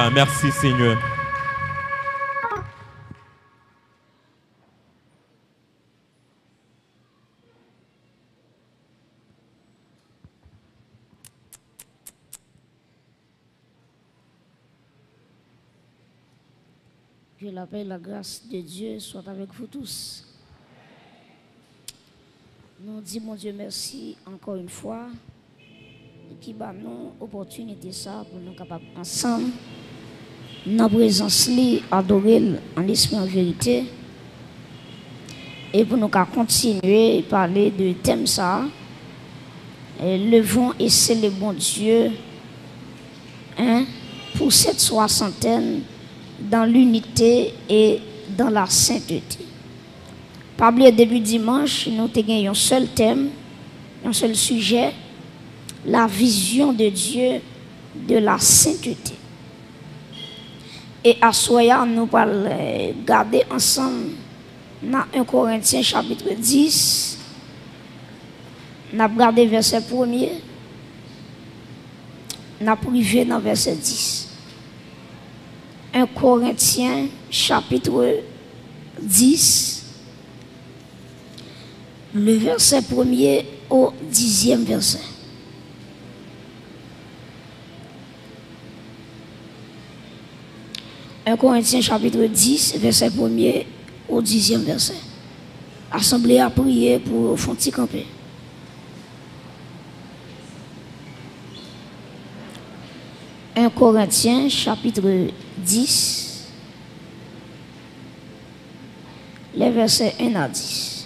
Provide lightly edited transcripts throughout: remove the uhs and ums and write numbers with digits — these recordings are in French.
Merci Seigneur. Que la paix et la grâce de Dieu soient avec vous tous. Nous disons, mon Dieu, merci encore une fois qui va nous opportunité ça pour nous capables ensemble, dans la présence, adorer en esprit en vérité et pour nous continuer à parler de thème ça. Levons et célébrons Dieu pour cette soixantaine dans l'unité et dans la sainteté. Par le début dimanche, nous avons un seul thème, un seul sujet, la vision de Dieu de la sainteté. Et à soir, nous allons garder ensemble dans 1 Corinthiens chapitre 10. Nous allons regarder verset 1er. Nous allons privé dans verset 10. 1 Corinthiens chapitre 10. Le verset 1er au 10e verset. Un Corinthiens chapitre 10, verset 1er au 10e verset. Assemblée à prier pour Fonti camper. Un Corinthiens chapitre 10, les versets 1 à 10.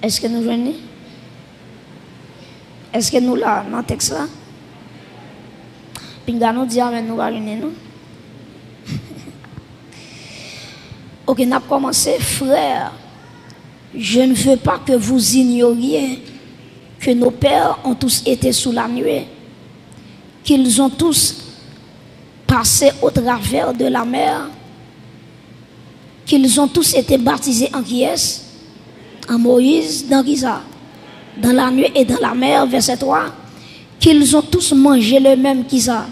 Est-ce que nous venons? Est-ce que nous là, dans le texte là? Puis nous disons, nous allons venir, non? Ok, nous avons commencé, frères. Je ne veux pas que vous ignoriez que nos pères ont tous été sous la nuée, qu'ils ont tous passé au travers de la mer, qu'ils ont tous été baptisés en qui est? En Moïse, dans Giza, dans la nuée et dans la mer, verset 3, qu'ils ont tous mangé le même Giza,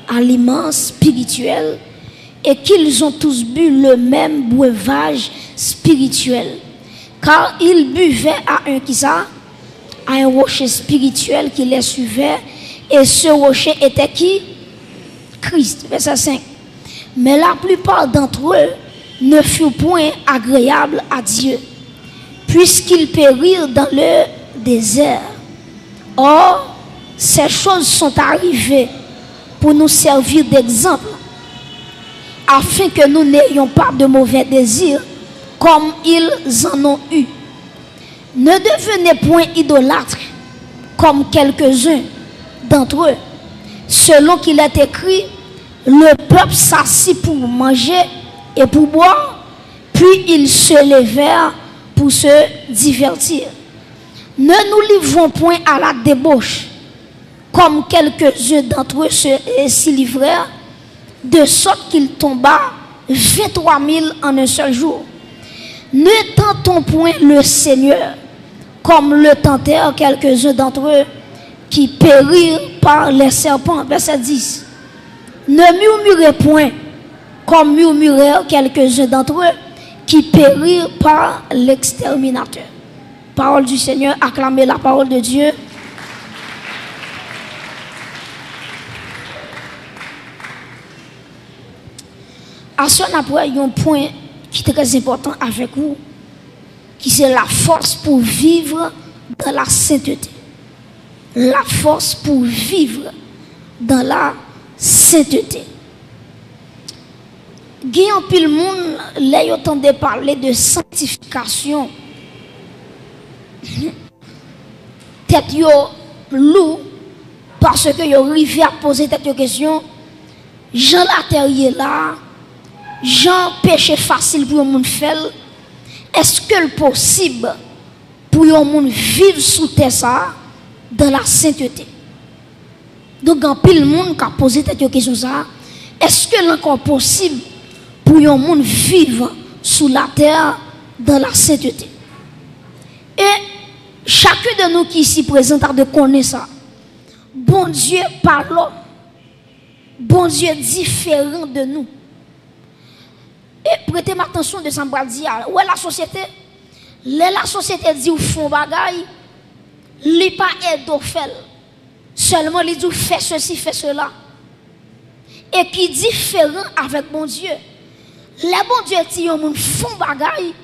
aliment spirituel, et qu'ils ont tous bu le même breuvage spirituel, car ils buvaient à un Giza, à un rocher spirituel qui les suivait, et ce rocher était qui? Christ, verset 5. Mais la plupart d'entre eux ne furent point agréables à Dieu, puisqu'ils périrent dans le désert. Or, ces choses sont arrivées pour nous servir d'exemple, afin que nous n'ayons pas de mauvais désirs comme ils en ont eu. Ne devenez point idolâtres comme quelques-uns d'entre eux, selon qu'il est écrit, le peuple s'assit pour manger et pour boire, puis ils se levèrent pour se divertir. Ne nous livrons point à la débauche, comme quelques-uns d'entre eux s'y livrèrent, de sorte qu'il tomba 23 000 en un seul jour. Ne tentons point le Seigneur, comme le tentèrent quelques-uns d'entre eux, qui périrent par les serpents. Verset 10. Ne murmurez point, comme murmurèrent quelques-uns d'entre eux, qui périrent par l'exterminateur. Parole du Seigneur, acclamez la parole de Dieu. À ce moment-là, il y a un point qui est très important avec vous, qui c'est la force pour vivre dans la sainteté. La force pour vivre dans la sainteté. Guillaume pile monde là yo tendait parler de sanctification. Tête yo lou parce que yo rivé à poser cette question. Jean la terre là, Jean péché facile pour un monde faire. Est-ce que c'est possible pour un monde vivre sous terre ça dans la sainteté? Donc en pile monde qui a posé cette question ça, est-ce que c'est encore possible pour un monde vivre sous la terre dans la sainteté? Et chacun de nous qui ici présent a de connaître ça. Bon Dieu par l'homme bon Dieu différent de nous. Et prêtez attention de ça me dire, où est la société? La société dit ou font bagaille, li pas aide au fait. Seulement li dit fait ceci, fait cela. Et qui différent avec bon Dieu. Les bon Dieu dit yon moun font bagaille,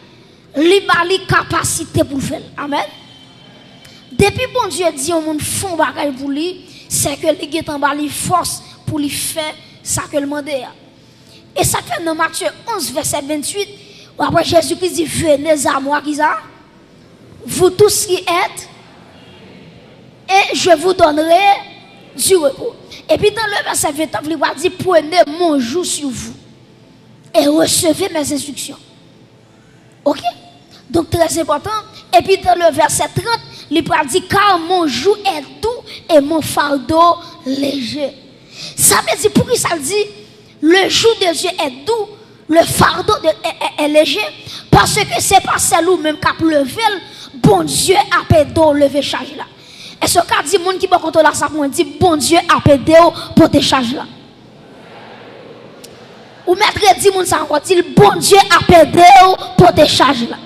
li ba li capacité pour faire. Amen. Depuis bon Dieu dit yon moun font bagaille pour lui, c'est que li get en bas li force pour lui faire ça que le demande. Et ça fait dans Matthieu 11 verset 28, après Jésus-Christ dit venez à moi qui ça, vous tous qui êtes, et je vous donnerai du repos. Et puis dans le verset 29, il va dire prenez mon joug sur vous et recevez mes instructions. Ok? Donc très important. Et puis dans le verset 30, il va dire car mon joug est doux et mon fardeau léger. Ça veut dire pour qui ça dit le joug de Dieu est doux, le fardeau est léger, parce que c'est pas celle où même qu'à lever, bon Dieu a pédé lever charge là. Et ce cas dit monde qui va contrôler ça pour dit bon Dieu a pédé pour te charge là. Ou maître dit monde ça encore dit bon Dieu a pédé pour te charge là.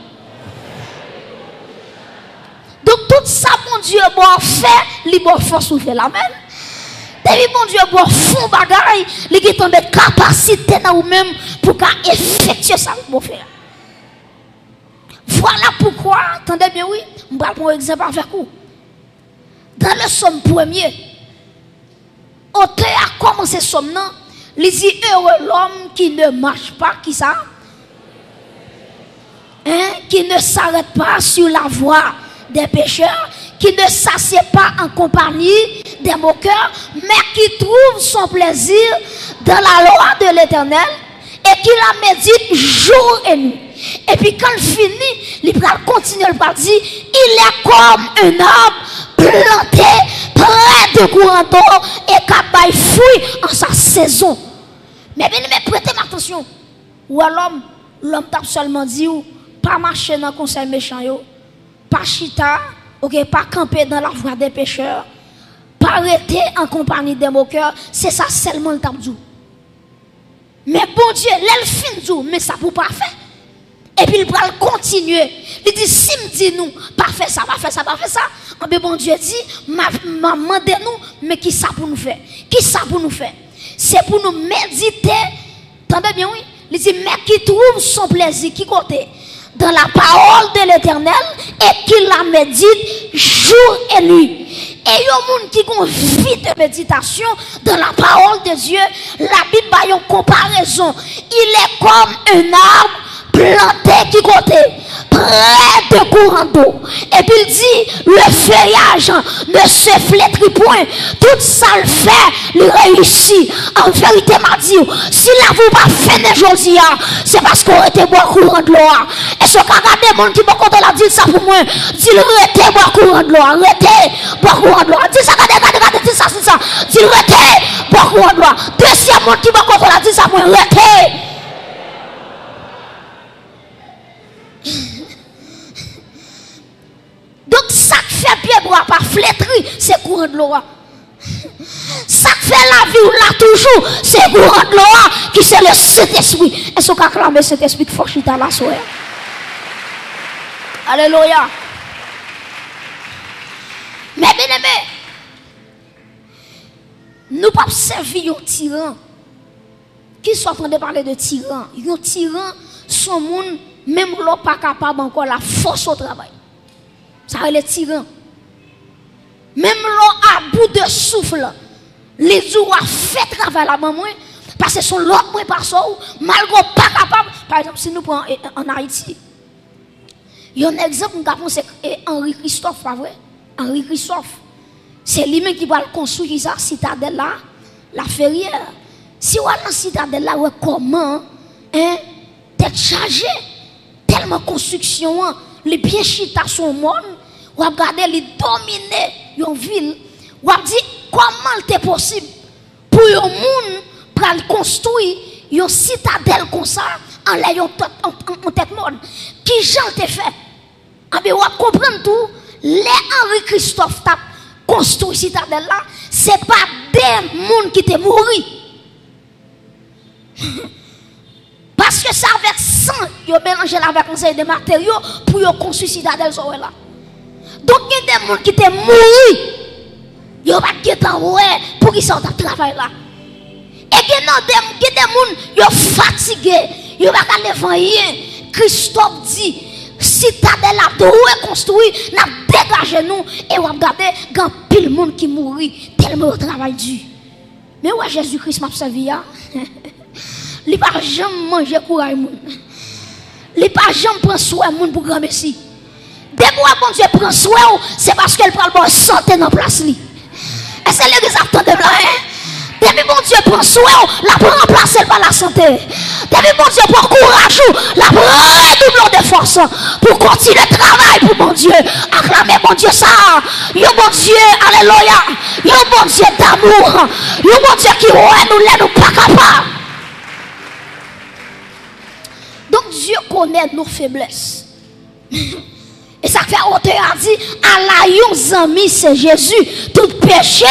Donc tout ça bon Dieu bon fait, li bon force ou fait la même. Depuis bon Dieu bon fond bagaille, li qui tombe capacité dans ou même pour effectuer ça bon faire. Voilà pourquoi, attendez bien oui, on va prendre un exemple avec vous. Dans le somme premier, auteur a commencé somme non, il dit heureux l'homme qui ne marche pas, qui ça? Qui ne s'arrête pas sur la voie des pécheurs, qui ne s'assied pas en compagnie des moqueurs, mais qui trouve son plaisir dans la loi de l'Éternel et qui la médite jour et nuit. Et puis quand il finit, il va continuer à dire, il est comme un arbre planté près de courant d'eau et qui baille fruit en sa saison. Mais bien, prêtez attention. Ou l'homme t'a seulement dit, pas marcher dans le conseil méchant, pas chita, okay, pas camper dans la voie des pécheurs, pas arrêter en compagnie des moqueurs, c'est ça seulement le t'a dit. Mais bon Dieu, l'elfine dit, mais ça pour pas faire. Et puis il va continuer. Il dit, si me dit nous, pas faire ça, pas faire ça, pas faire ça. Mais bon Dieu dit, maman de nous, mais qui ça pour nous faire? Qui ça pour nous faire? C'est pour nous méditer. Entendez bien, oui? Il dit, mais qui trouve son plaisir, qui côté? Dans la parole de l'Éternel et qui la médite jour et nuit. Et il y a un monde qui a une vie de méditation dans la parole de Dieu. La Bible a une comparaison. Il est comme un arbre planté qui côté près de courant d'eau. Et puis il dit le feuillage ne se flétrit point. Tout ça le fait, le réussit. En vérité, m'a dit, si la vous pas fait aujourd'hui, c'est parce qu'on était boire courant de l'eau. Et ce qu'a regardé les gens qui m'ont content la dire ça pour moi, dit arrêtez boire courant de l'eau, arrêtez boire courant de l'eau. Dis ça, regardez, dis ça, c'est ça. Dis arrêtez boire courant de l'eau. Deuxième monde qui m'ont content la dire ça pour moi, arrêtez. Donc ça fait pied bois pas flétri, c'est courant de l'eau. Ça fait la vie ou là toujours, c'est courant de l'eau qui c'est le Saint-Esprit. Est-ce qu'on acclame le Saint-Esprit qui faut chita la soirée? Alléluia. Mais bien aimé, nous pas servir un tyran. Qui sont en train de parler de tyran? Un tyran, son monde, même l'on pas capable encore la force au travail. Ça va les tyran. Même l'on à bout de souffle, les jours a fait travail la maman, parce que son l'autre moins par ça, malgré pas capable. Par exemple, si nous prenons en Haïti, il y a un exemple, nous avons c'est Henri Christophe, pas vrai? Henri Christophe. C'est lui-même qui va construire ça, citadelle là, la ferrière. Si on a la citadelle là, comment, d'être chargé, tellement construction, les pieds chita son monde, ou regarder les dominer une ville, ou dit comment c'est possible pour un monde pour construire une citadelle comme ça en l'ayant en tête monde. Qui j'en t'ai fait? Ah ben, on comprend tout. Les Henri Christophe t'a construit citadelle là, c'est pas des monde qui t'est mouru. Parce que ça avec sang, ils mélangé avec un série de matériaux pour construire citadelle là. Donc il y a des gens qui étaient morts. Ils n'ont pas de temps pour qu'ils sortent de travail là. Et il y a des gens qui sont fatigués. Ils n'ont pas de rien. Christophe dit, citadelle là doit reconstruire, n'a dégagé nous et on va regarder quand pile monde qui mourit tellement au travail dur. Mais ouais Jésus-Christ m'a servi là. Il pas jamais manger courage moun. Il pas jamais prendre soin moun pour grand merci. Dès que bon Dieu prend soin, c'est parce qu'elle prend bonne santé dans place li. Et c'est l'église attend de blanc. Depuis mon Dieu prend soin, la prend remplacer par la santé. Depuis mon Dieu prend courage, la prend redouble de force pour continuer le travail pour mon Dieu. Acclamez mon Dieu ça. Yo mon Dieu, alléluia. Yo mon Dieu d'amour. Yo mon Dieu qui ouais nous pas capables. Donc Dieu connaît nos faiblesses. Et ça fait auteur a dit, Allah yon ami c'est Jésus. Tout péché,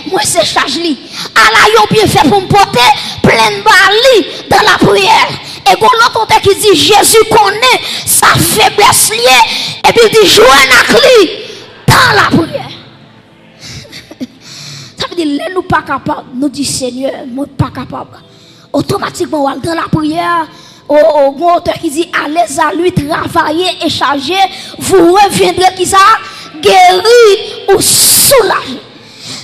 moi c'est charge li. Allah yon bien fait pour me porter plein de bali dans la prière. Et quand l'autre auteur qui dit Jésus connaît sa faiblesse liée. Et puis il dit joindre à lui dans la prière. Ça veut dire, nous pas capables. Nous dit Seigneur, moi pas capable. Automatiquement, on va dans la prière. Au auteur qui dit allez à lui travailler et charger, vous reviendrez qui ça guéri ou soulagé.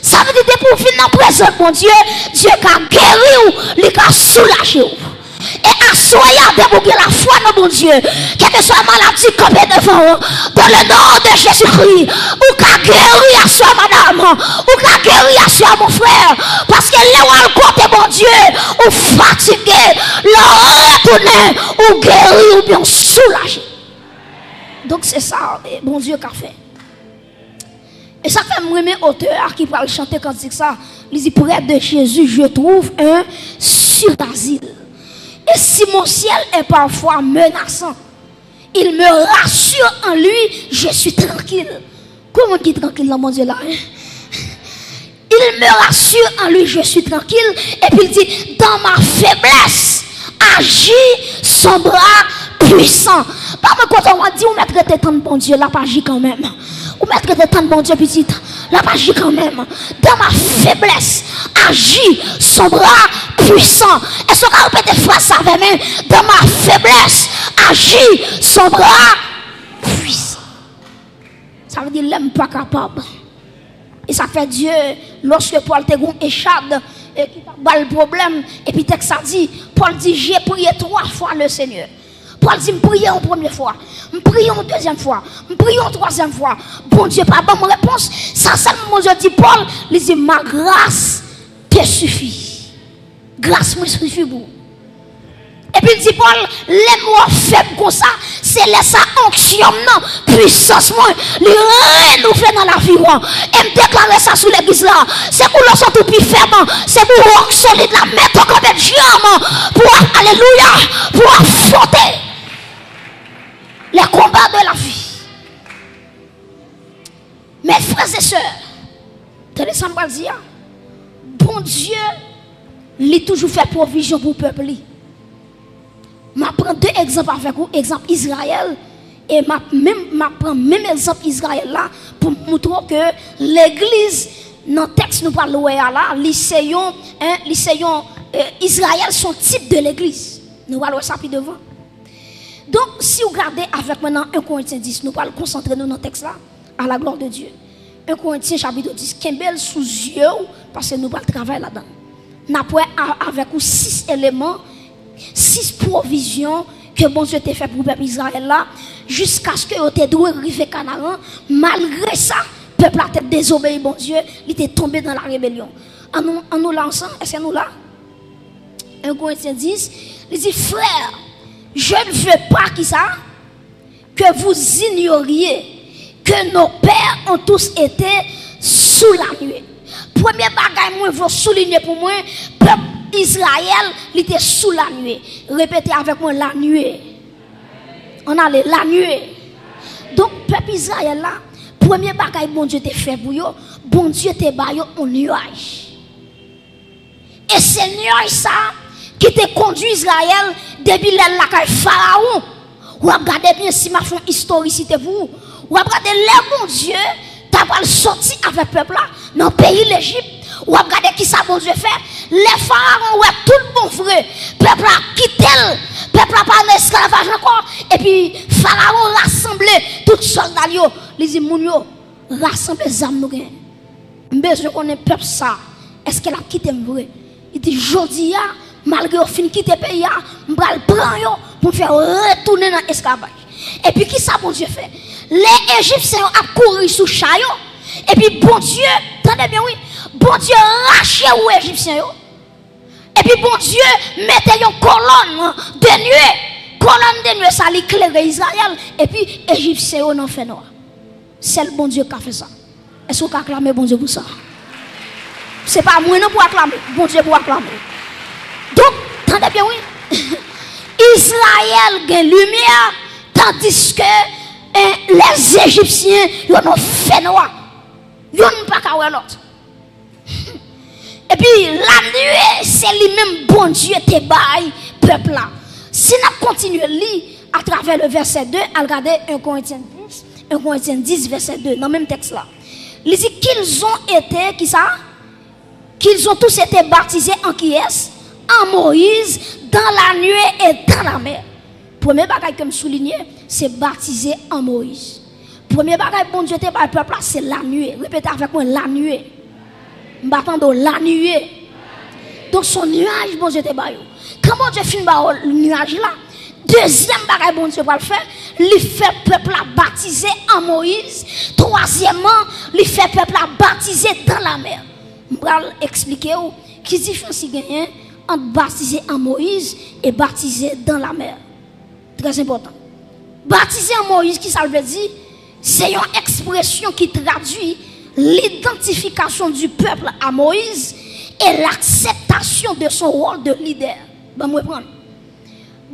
Ça veut dire pour finir dans présent mon Dieu, Dieu a guéri ou il a soulagé. Et assoyez pour que la foi dans mon Dieu, quelle que soit maladie campée devant vous, dans le nom de Jésus-Christ, ou qu'a guéri à soi madame, ou qu'a guéri à soi mon frère, parce que là où côté mon Dieu, ou fatigué, le retourner, ou guéri ou bien soulagé. Donc c'est ça, mon Dieu qu'a fait. Et ça fait moi mes auteurs qui parlent chanter quand c'est ça, ils disent près de Jésus, je trouve un sur-asile. Et si mon ciel est parfois menaçant, il me rassure en lui, je suis tranquille. Comment qui est tranquille là, mon Dieu là? Il me rassure en lui, je suis tranquille. Et puis il dit, dans ma faiblesse, agit son bras puissant. Pas me quand on va dire, on mettre tes temps de bon Dieu, là, pas agir quand même. Ou mettre tes temps de bon Dieu, petite, là, pas agir quand même. Dans ma faiblesse, agit son bras puissant. Est-ce qu'on peut répéter phrase ça avec moi? Dans ma faiblesse, agit son bras puissant. Ça veut dire, l'homme pas capable. Et ça fait Dieu, lorsque Paul te gon échade, et qui a le problème, et puis texte ça dit, Paul dit, j'ai prié 3 fois le Seigneur. Paul dit, me prier en première fois, me prier en deuxième fois, me prier en troisième fois. Bon Dieu, pas bonne réponse. Ça seulement Dieu dit, Paul, il dit, ma grâce te suffit. Grâce me suffit pour. Et puis il dit, Paul, les mots faibles comme ça, c'est laisser onction, non, puissance, moi, les renouveler dans la vie, et me déclarer ça sous l'église là. C'est pour le sortir plus ferme, c'est pour rock solide, la mettre comme des diamants, pour, alléluia, pour affronter les combats de la vie. Mes frères et sœurs, tenez ça me dire, bon Dieu, il a toujours fait provision pour le peuple. Je prends 2 exemples avec vous, exemple Israël, et je prends même exemple Israël là, pour montrer que l'église, dans le texte nous parlons là, l'essayons, Israël, son type de l'église. Nous allons ça plus devant. Donc, si vous regardez avec maintenant 1 Corinthiens 10, nous allons concentrer nous dans le texte là, à la gloire de Dieu. 1 Corinthiens chapitre 10, Kembel sous yeux, parce que nous allons travailler là-dedans. Nous avons avec vous 6 éléments, 6 provisions que bon Dieu t'a fait pour le peuple Israël là, jusqu'à ce que vous êtes doué arriver Canaan. Malgré ça, le peuple a été désobéi, bon Dieu, il était tombé dans la rébellion. En nous là ensemble, est-ce que nous là? 1 Corinthiens 10, il dit, frère, je ne veux pas qui ça, que vous ignoriez que nos pères ont tous été sous la nuée. Premier bagage, moi, je veux souligner pour moi, peuple Israël, il était sous la nuée. Répétez avec moi, la nuée. On a la nuée. Donc, peuple Israël là, premier bagage, bon Dieu t'a fait pour eux, bon Dieu t'a baillé un nuage. Et ce nuage ça, qui te conduit Israël depuis la Pharaon. Ou regardez bien si ma font historicité pour vous. Ou regardez les bon Dieu, t'as pas sorti avec le peuple là dans le pays l'Égypte. Ou regardez qui ça bon Dieu fait. Les pharaons, ouais, tout le bon vrai. Peuple a quitté, peuple a pas en esclavage encore. Et puis, pharaon rassemblé tout soldats, les dit, moun yo, rassemble les âmes nous. Besoin qu'on ait peuple ça. Est-ce qu'elle a quitté vrai? Il dit, jodi ya, malgré au fin quitter le pays, m'bral prend yo pour faire retourner dans l'esclavage. Et puis, qui ça bon Dieu fait? Les Égyptiens ont couru sous chayo. Et puis, bon Dieu, attendez bien, oui. Bon Dieu rachait aux Égyptiens. Et puis bon Dieu mettait une colonne de nuée. Colonne de nuée, ça l'éclairait Israël. Et puis Égyptiens n'ont fait noir. C'est le bon Dieu qui a fait ça. Est-ce qu'on peut acclamer bon Dieu pour ça? Ce n'est pas moi non pour acclamer. Bon Dieu pour acclamer. Donc, attendez bien, oui. Israël a lumière, tandis que les Égyptiens n'ont fait noir. Ils n'ont pas qu'à voir l'autre. Et puis la nuée, c'est lui-même bon Dieu te baille peuple là. Si nous continuons à lire à travers le verset 2, à regarder 1 Corinthiens 10, verset 2, dans le même texte là. Il dit qu'ils ont été, qui ça? Qu'ils ont tous été baptisés en qui est? En Moïse, dans la nuée et dans la mer. Premier bagage que je souligne, c'est baptisé en Moïse. Premier bagage bon Dieu te baille peuple là, c'est la nuée. Répétez avec moi, la nuée. M'attendons la nuée. Donc son nuage, bon Dieu te baille. Quand bon Dieu finit le nuage là, deuxième bagage bon Dieu va le faire, il fait peuple à baptiser en Moïse. Troisièmement, il fait peuple à baptiser dans la mer. Je vais expliquer qui différence il y a entre baptiser en Moïse et baptiser dans la mer. Très important. Baptiser en Moïse, qui ça veut dire? C'est une expression qui traduit l'identification du peuple à Moïse et l'acceptation de son rôle de leader. Ben, moi, prendre.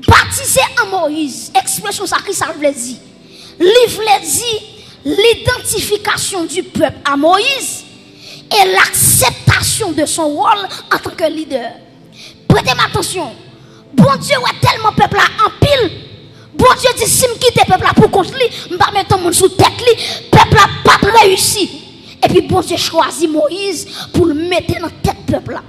Baptisé en Moïse, expression ça qui ça veut dire? Livre dit l'identification du peuple à Moïse et l'acceptation de son rôle en tant que leader. Prêtez-moi attention. Bon Dieu a tellement peuple en pile. Bon Dieu dit si je quitte le peuple pour construire, je ne vais pas mettre mon sous tête. Le peuple n'a pas réussi. Et puis bon Dieu choisit Moïse pour le mettre dans tête peuple là.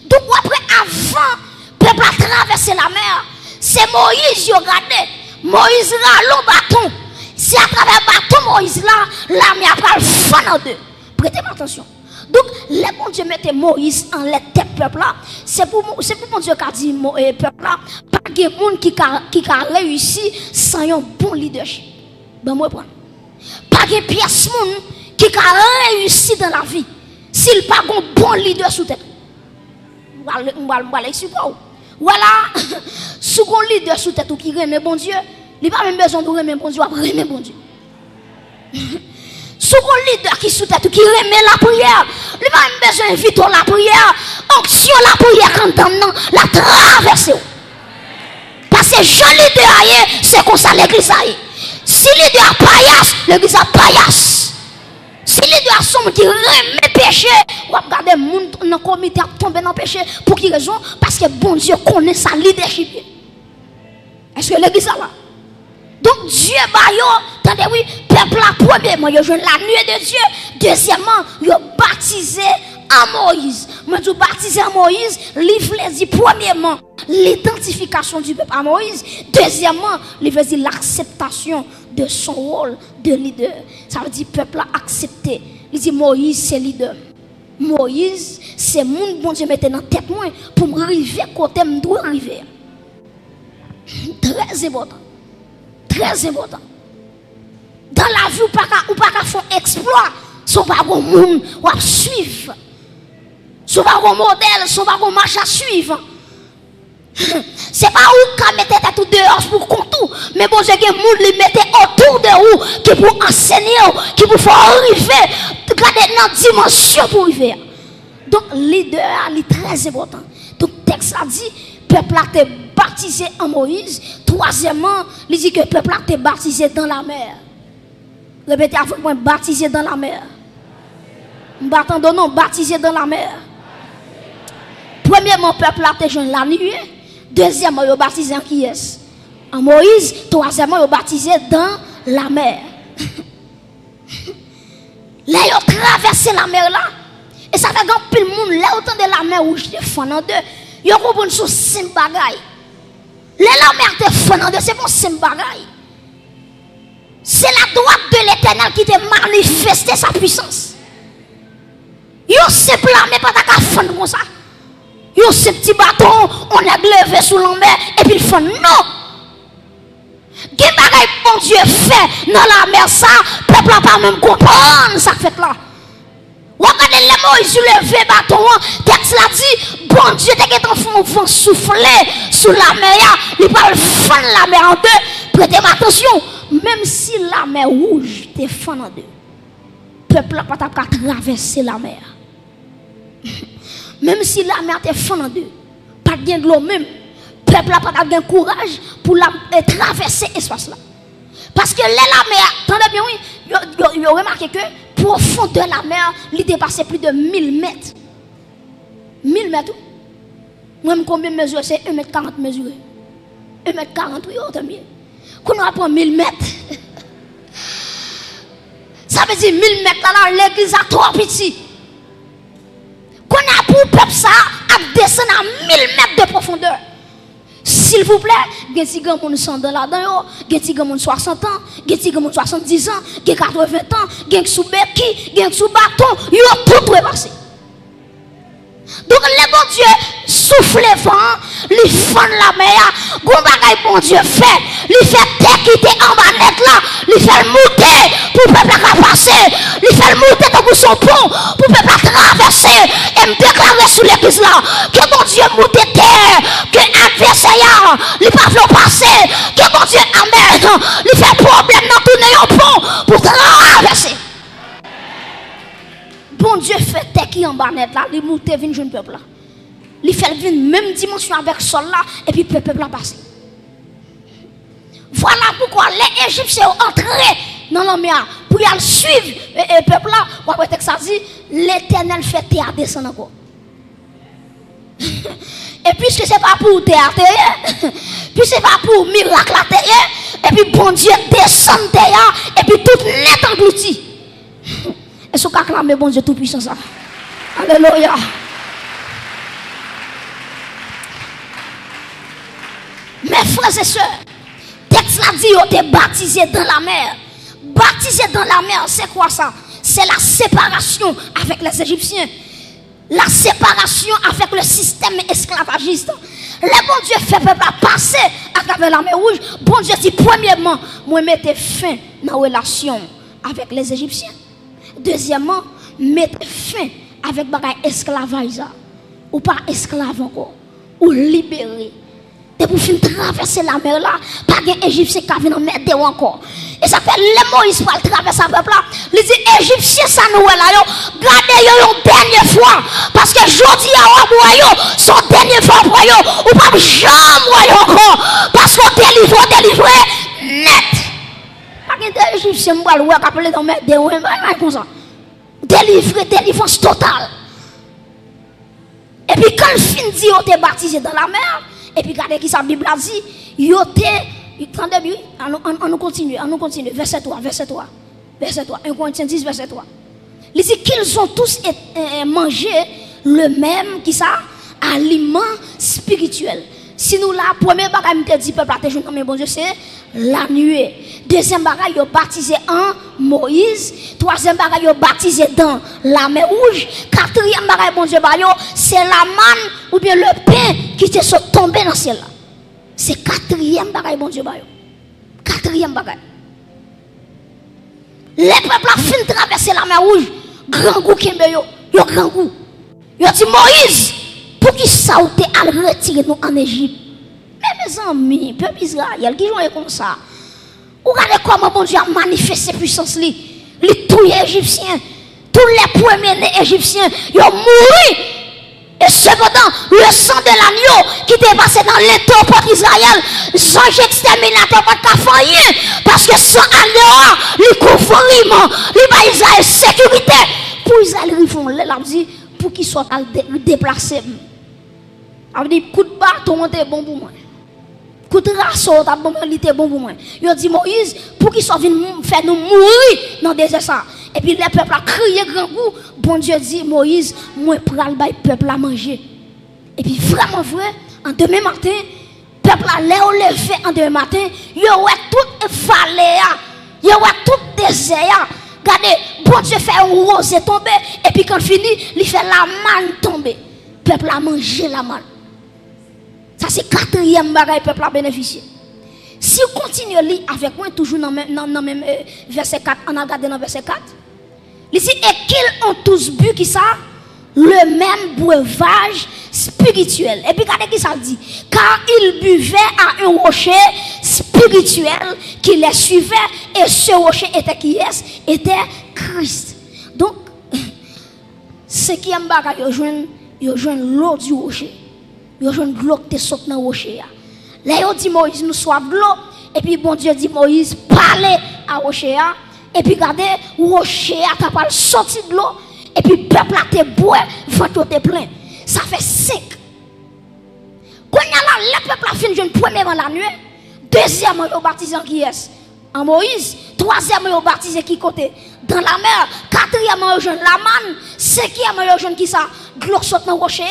Donc après, avant le peuple a traversé la mer, c'est Moïse qui a regardé. Moïse là, le bâton. Si à travers le bâton Moïse là, la mer a le fan en deux. Prêtez-moi attention. Donc, les bon Dieu mettait Moïse en la tête peuple là. C'est pour bon Dieu qui a dit peuple là, pas de monde qui a réussi sans un bon leadership. Ben moi prendre. Pas de pièce monde qui a réussi dans la vie s'il pas un bon leader sous tête. On va l'expliquer. Voilà, sous un leader sous tête qui remet bon Dieu, il n'a pas même besoin de remettre bon Dieu, après remettre bon Dieu. Sous un leader qui sous tête qui remet la prière, il n'a pas même besoin d'inviter la prière, onction la prière quand on la traverse. Parce que Jean leader, c'est comme ça l'église. Si leader paillasse, l'église a paillasse. Si leader sombre qui remet péché, on va regarder le monde dans le comité tomber dans le péché. Pour quelle raison? Parce que bon Dieu connaît sa leadership. Est-ce que l'église est là? Donc Dieu, attendez oui, peuple la premièrement, il a joué la nuée de Dieu. Deuxièmement, il a baptisé en Moïse. Moi, je baptisé en Moïse, livre dit premièrement l'identification du peuple à Moïse. Deuxièmement, livre dit l'acceptation de son rôle de leader. Ça veut dire peuple a accepté. Il dit Moïse c'est leader. Moïse c'est mon bon Dieu mettait dans tête moi pour me arriver côté me doit arriver. Très important. Très important. Dans la vie, ou pas qu'à faire exploit, son pas un monde ou à suivre. Son pas un modèle, son pas un marche à suivre. C'est pas où qu'à mettre tout dehors pour contour, mais bon, c'est que le monde les mettait autour de vous, qui pour enseigner, qui pour faire arriver, garder dans dimension pour arriver. Donc, leader, il est très important. Donc, le texte a dit, peuple a été baptisé en Moïse. Troisièmement, il dit que le peuple a été baptisé dans la mer. Répétez avec moi, baptisé dans la mer. M'attendons non, baptisé dans la mer. Premièrement, le peuple a été jeune la nuit. Deuxièmement, il a baptisé en qui est? En Moïse. Troisièmement, il a baptisé dans la mer. Là, ils ont traversé la mer là. Et ça fait que tout le monde, là, autant de la mer où je te fends en deux, ils ont compris sur 5 bagailles. Là, la mer te fend en deux, c'est bon 5 bagailles. C'est la droite de l'Éternel qui te manifesté sa puissance. Yo simple armée pas ta fond comme ça. Yo ce petit bâton, on a levé sous la mer et puis il fond non. Quel bagay bon Dieu fait dans la mer ça, peuple pas même comprendre ça fait là. Regardez les Moïse levé bâton, texte l'a dit, bon Dieu t'es en vent souffler sous la mer, il va fendre la mer en deux. Prêtez attention, même si la mer rouge te fend en deux, peuple n'a pas traverser la mer. Même si la mer te fend en deux, pas de l'eau même, peuple n'a pas de courage pour traverser l'espace là. Parce que la mer, attendez bien, oui, vous remarquez que profondeur de la mer, il dépassait plus de 1000 mètres. 1000 mètres. Moi-même, combien de mesures? C'est 1,40 m mesuré. 1,40 m, oui, autant mieux. Quand on apprend 1000 mètres, ça veut dire 1000 mètres là, l'église a trop petit. Qu'on a pour le peuple ça, à descendre à 1000 mètres de profondeur. S'il vous plaît, il y a des gens qui sont là-dedans, il y a des gens qui ont 60 ans, il y a des gens qui ont 70 ans, il y a 80 ans, il y a des gens qui béquilles, il y a des gens qui bâton, ils ont tout repassé. Donc, le bon Dieu souffle le vent, il fend la mer, bon bagay bon Dieu fait, il fait terre qui était en bas net là, il fait monter pour le peuple à passer, il fait monter dans son pont pour le peuple à traverser et me déclarer sous l'église là que bon Dieu monte terre, que l'adversaire, il ne peut pas passer, que bon Dieu amène, il fait problème dans tout le pont pour traverser. Bon Dieu fait terre qui en bas net là, il monte vient jeune peuple là. Il fait venir même dimension avec sol là et puis le peuple a passé. Voilà pourquoi les Égyptiens ont entré dans la mer pour y aller suivre le peuple là. Après ça dit l'Éternel fait terre descendre encore. Et puisque c'est pas pour terre, puis c'est pas pour miracle la terre, et puis bon Dieu descend terre et puis tout net englouti. Est-ce qu'on acclame bon Dieu tout puissant ça? Alléluia. Mes frères et sœurs, texte l'a dit, on t'est baptisé dans la mer. Baptisé dans la mer, c'est quoi ça? C'est la séparation avec les Égyptiens. La séparation avec le système esclavagiste. Le bon Dieu fait peuple à passer à travers la mer rouge. Bon Dieu dit, premièrement, moi mettez fin dans la relation avec les Égyptiens. Deuxièmement, mettez fin avec les esclavage. Ou pas esclave encore. Ou libérer. Et pour finir traverser la mer là, pas qu'un Égyptien qui vient mettre encore. Et ça fait le Moïse pour traverser le peuple là. Il dit Égyptien ça nous là yo, gardez yo une dernière fois parce que jodi a yo son dernière fois pour yo ou pas jamais encore parce qu'on délivre net. Pas qu'un Égyptien moi le appeler dans mettre des comme ça. Délivrance totale. Et puis quand le fin dit on t'est baptisé dans la mer. Et puis, regardez qui sa Bible a dit, on continue, verset 3, 1 Corinthiens 10, verset 3. Il dit qu'ils ont tous mangé le même, qui ça, aliment spirituel. Si nous la première bagaille me dit peuple à jeune mais bon Dieu c'est la nuée. Deuxième bagaille yo baptisé en Moïse, troisième bagaille yo baptisé dans la mer rouge, quatrième bagaille bon Dieu ba yo c'est la manne ou bien le pain qui te sont tombé dans le ciel là. C'est quatrième bagaille bon Dieu ba yo. Quatrième bagaille. Les peuples a fin traverser la mer rouge, grand goût kembe yo grand goût. Yo dit Moïse pour qui ça ou te al retirer nous en Égypte. Mais mes amis, peuple Israël qui joue comme ça. Regardez comment bon Dieu a manifesté puissance li. Les tous les Égyptiens, tous les premiers Égyptiens, ils ont mouru. Et cependant, le sang de l'agneau qui était passé dans l'étau d'Israël, sans exterminateur pas de faillir. Parce que sans agneau, il couvre il va Israël sécurité. Pour Israël, ils font dit pour qu'ils soient déplacés. A dit coup de bâton était bon pour moi. Coup de rasso était bon pour moi. Il dit Moïse pour qu'il soit venu faire nous mourir dans le désert ça. Et puis le peuple a crié grand coup. Bon Dieu dit Moïse, moi pral bay peuple à manger. Et puis vraiment vrai, en demain matin, peuple a l'air levé en demain matin, il y a toute vallée, il y a tout désert. Regardez, bon Dieu fait un rosé tomber et puis quand il finit, il fait la manne tomber. Peuple a mangé la manne. Ça c'est quatrième bagaille peuple a bénéficié. Si on continue à lire avec moi toujours dans le même verset 4, on a regardé dans verset 4. Ici, et qu'ils ont tous bu qui ça le même breuvage spirituel. Et puis regardez qui ça dit. Car ils buvaient à un rocher spirituel qui les suivait et ce rocher était qui est? Était Christ. Donc, ce qui est bagage, ils joignent l'eau du rocher. Ils joignent l'eau qui saute dans le rocher. Là, ils dit Moïse, nous soif de l'eau. Et puis bon Dieu dit Moïse, parlez à rocher. Et puis regardez, rocher a capable de sortir de l'eau. Et puis le peuple a été bois, ventre te plein. Ça fait 5. Quand le peuple a fini premièrement la nuit, deuxièmement, il a baptisé en qui est? En Moïse. Troisièmement, il a baptisé qui côté? Dans la mer. Quatrièmement, il a la manne. Cinquièmement, il a qui ça? Gloire saute dans le rocher.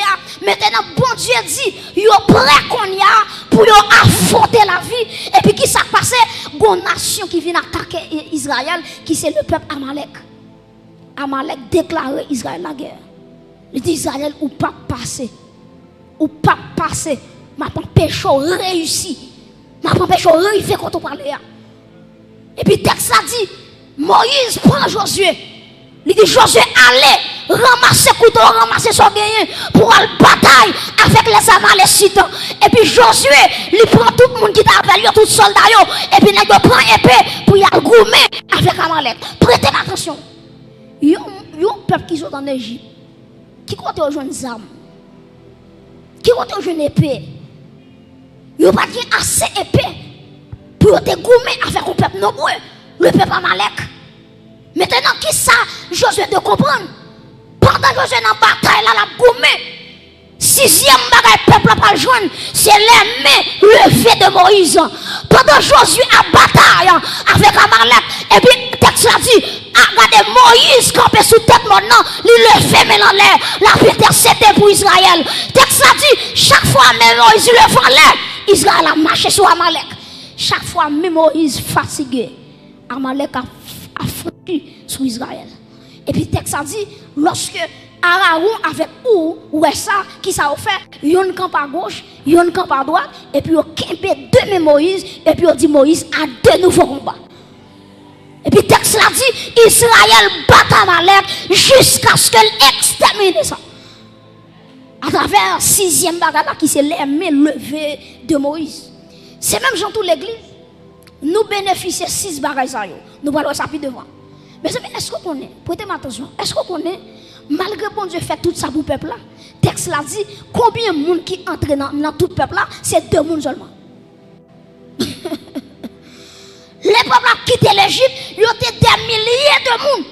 Maintenant, bon Dieu dit, il est prêt qu'on y a pour affronter la vie. Et puis qui s'est passé? Une nation qui vient attaquer Israël, qui c'est le peuple Amalek. Amalek déclarait Israël la guerre. Il dit Israël ou pas passer. Ou pas passer. Ma péché réussi. Ma péché réussi quand on parlait. Et puis texte a dit Moïse prend Josué. Il dit Josué allez ramasser couteau, ramasser son gagné pour aller bataille avec les Amalécites. Et puis Josué, il prend tout le monde qui t'a appelé, tout soldat et puis il prend épée pour y aller goumer avec Amalek. Prêtez attention. Il y a un peuple qui sont en Égypte, qui compte rejoindre des armes, qui compte rejoindre épée. Il n'y a pas assez épée pour te gommer avec un peuple nombreux, le peuple Amalek. Maintenant, qui ça, Josué de comprendre? Pendant que Josué dans la bataille, là, la gommé. 6e bagaille, peuple pas le joindre, c'est les mains levées de Moïse. Pendant Josué a bataille avec Amalek, et puis, texte a dit, regardez Moïse campé sous tête maintenant, il levait mais dans l'air, la terre c'était pour Israël. Texte a dit, chaque fois même Moïse levait en l'air, Israël a marché sur Amalek. Chaque fois même Moïse fatigué, Amalek a franchi sur Israël. Et puis texte a dit, lorsque Aaron avec ouais ça, qui ça a fait, yon camp à gauche, yon camp à droite, et puis yon campé deux Moïse, et puis on dit Moïse a deux nouveaux combats. Et puis texte a dit, Israël bat Amalek jusqu'à ce qu'elle extermine ça. À travers 6e bagarre qui c'est les mains levées de Moïse. C'est même dans toute l'église. Nous bénéficions 6 bagages. Nous allons ça plus devant. Mais est-ce qu'on connaît? Prêtez attention. Est-ce qu'on connaît? Malgré bon Dieu fait tout ça pour le peuple là, texte là dit combien de monde qui entre dans tout le peuple là, c'est 2 personnes seulement. Les peuples qui quitté l'Égypte, il y a des milliers de monde.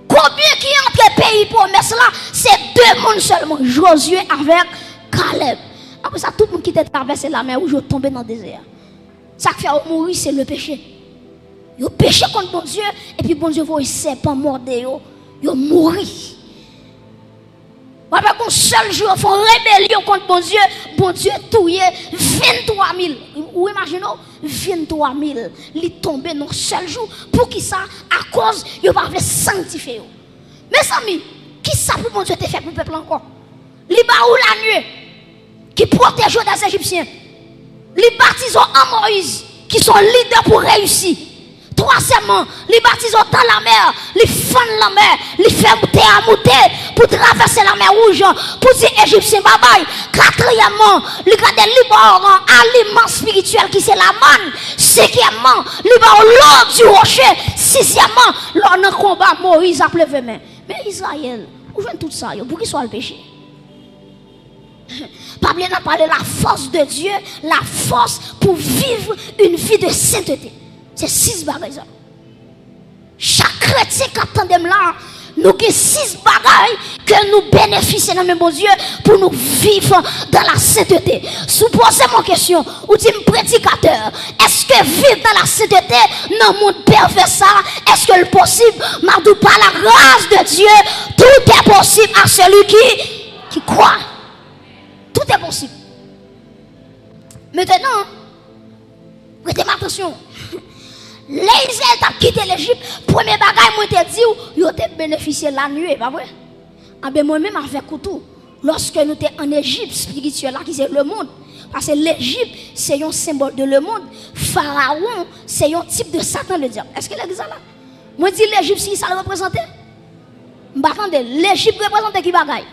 Combien qui entre le pays promesse là, c'est 2 personnes seulement. Josué avec Caleb. Après ça, tout le monde qui était traversé la mer ou je tombé dans le désert. Ça qui fait mourir, c'est le péché. Ils ont péché contre bon Dieu, et puis bon Dieu voit un serpent mordre, ils ont mouru. Avec un seul jour, ils font rébellion contre bon Dieu touillé 23 000. Vous imaginez, 23 000. Ils tombent dans un seul jour. Pour qui ça? À cause, ils vont sanctifier. Mes amis, qui ça pour bon Dieu te fait pour le peuple encore? Les baou la nuit, qui protègent les Égyptiens. Les baptisons en Moïse, qui sont leaders pour réussir. Troisièmement, les baptisons dans la mer, les font la mer, les font monter à monter pour traverser la mer rouge, pour dire Égyptiens bye bye. Quatrièmement, les gardent libre aliment spirituel qui c'est la manne. Cinquièmement, libre l'eau du rocher. Sixièmement, l'on a combat Moïse a pleuvé main. Mais Israël, où vient tout ça? Pour qui soit le péché? Pas bien à parler de la force de Dieu, la force pour vivre une vie de sainteté. C'est 6 bagages. Chaque chrétien qui attend là, nous avons 6 bagailles que nous bénéficions dans le bon Dieu pour nous vivre dans la sainteté. Supposez mon question, ou dit prédicateur, est-ce que vivre dans la sainteté dans le monde pervers ça, est-ce que c'est possible? Madou, par la grâce de Dieu, tout est possible à celui qui croit. Tout est possible. Maintenant, prêtez attention. Les Israéliens ont quitté l'Égypte. Premier bagage, moi te dit, ils ont bénéficié la nuit, pas vrai? Ah ben moi-même avec tout. Lorsque nous sommes en Égypte spirituelle, là qui c'est le monde. Parce que l'Égypte, c'est un symbole de le monde. Pharaon, c'est un type de Satan, le diable. Est-ce que l'église là? Moi dis l'Égypte, si ça le représente? M'attendez, l'Égypte représente qui bagaille?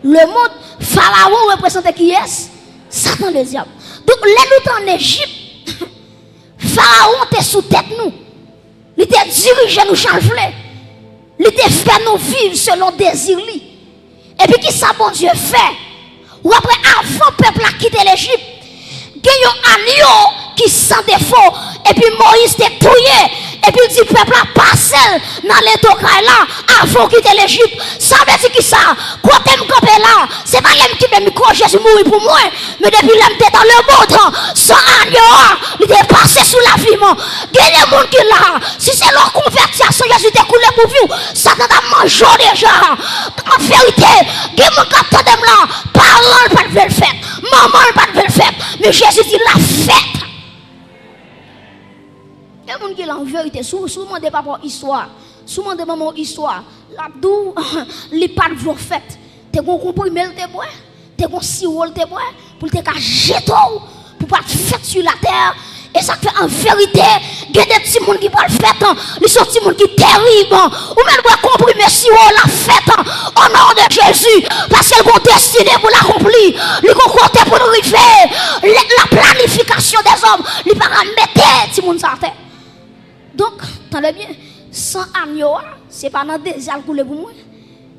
Le monde, Pharaon représente qui est? Satan, le diable. Donc, là, nous en Égypte. Pharaon était sous tête nous. Il était dirigé nous chanfler. Il était fait nous vivre selon désir. Et puis qui ça bon Dieu fait? Ou après avant le peuple a quitté l'Égypte, il y a un agneau qui sans défaut. Et puis Moïse était touillé. Et puis il dit peuple a passé dans les tocailles là avant de quitter l'Égypte. Ça veut dire qui ça? Quand tu me campé là, c'est pas l'homme qui me micro Jésus mourir pour moi. Mais depuis l'homme était dans le monde, son agneau, il est passé sous l'affluement. Il y a des gens qui là, si c'est leur conversion, Jésus était coulé pour vous. Ça t'a mangé déjà. En vérité, il y a des gens qui attendent là, parlant pas de le faire, maman pas de le faire. Mais Jésus dit la fête. Il y a des gens qui ont en vérité, souvent des papas histoire, souvent des mamans histoire, l'abdou, les pas de vos fêtes. Tu as comprimé le témoin, tu as sirop le témoin, pour te jeter, pour pas te faire sur la terre. Et ça fait en vérité, il y a des petits gens qui parlent fête, ils sont des petits gens qui sont terribles. Ou même pour comprimer sirop la fête, au nom de Jésus, parce qu'elles vont destiner pour l'accomplir, ils vont compter pour nous arriver. La planification des hommes, ils ne vont pas mettre les petits gens sur la terre. Donc, attendez bien, sans agneau, ce n'est pas dans des ailes pour moi,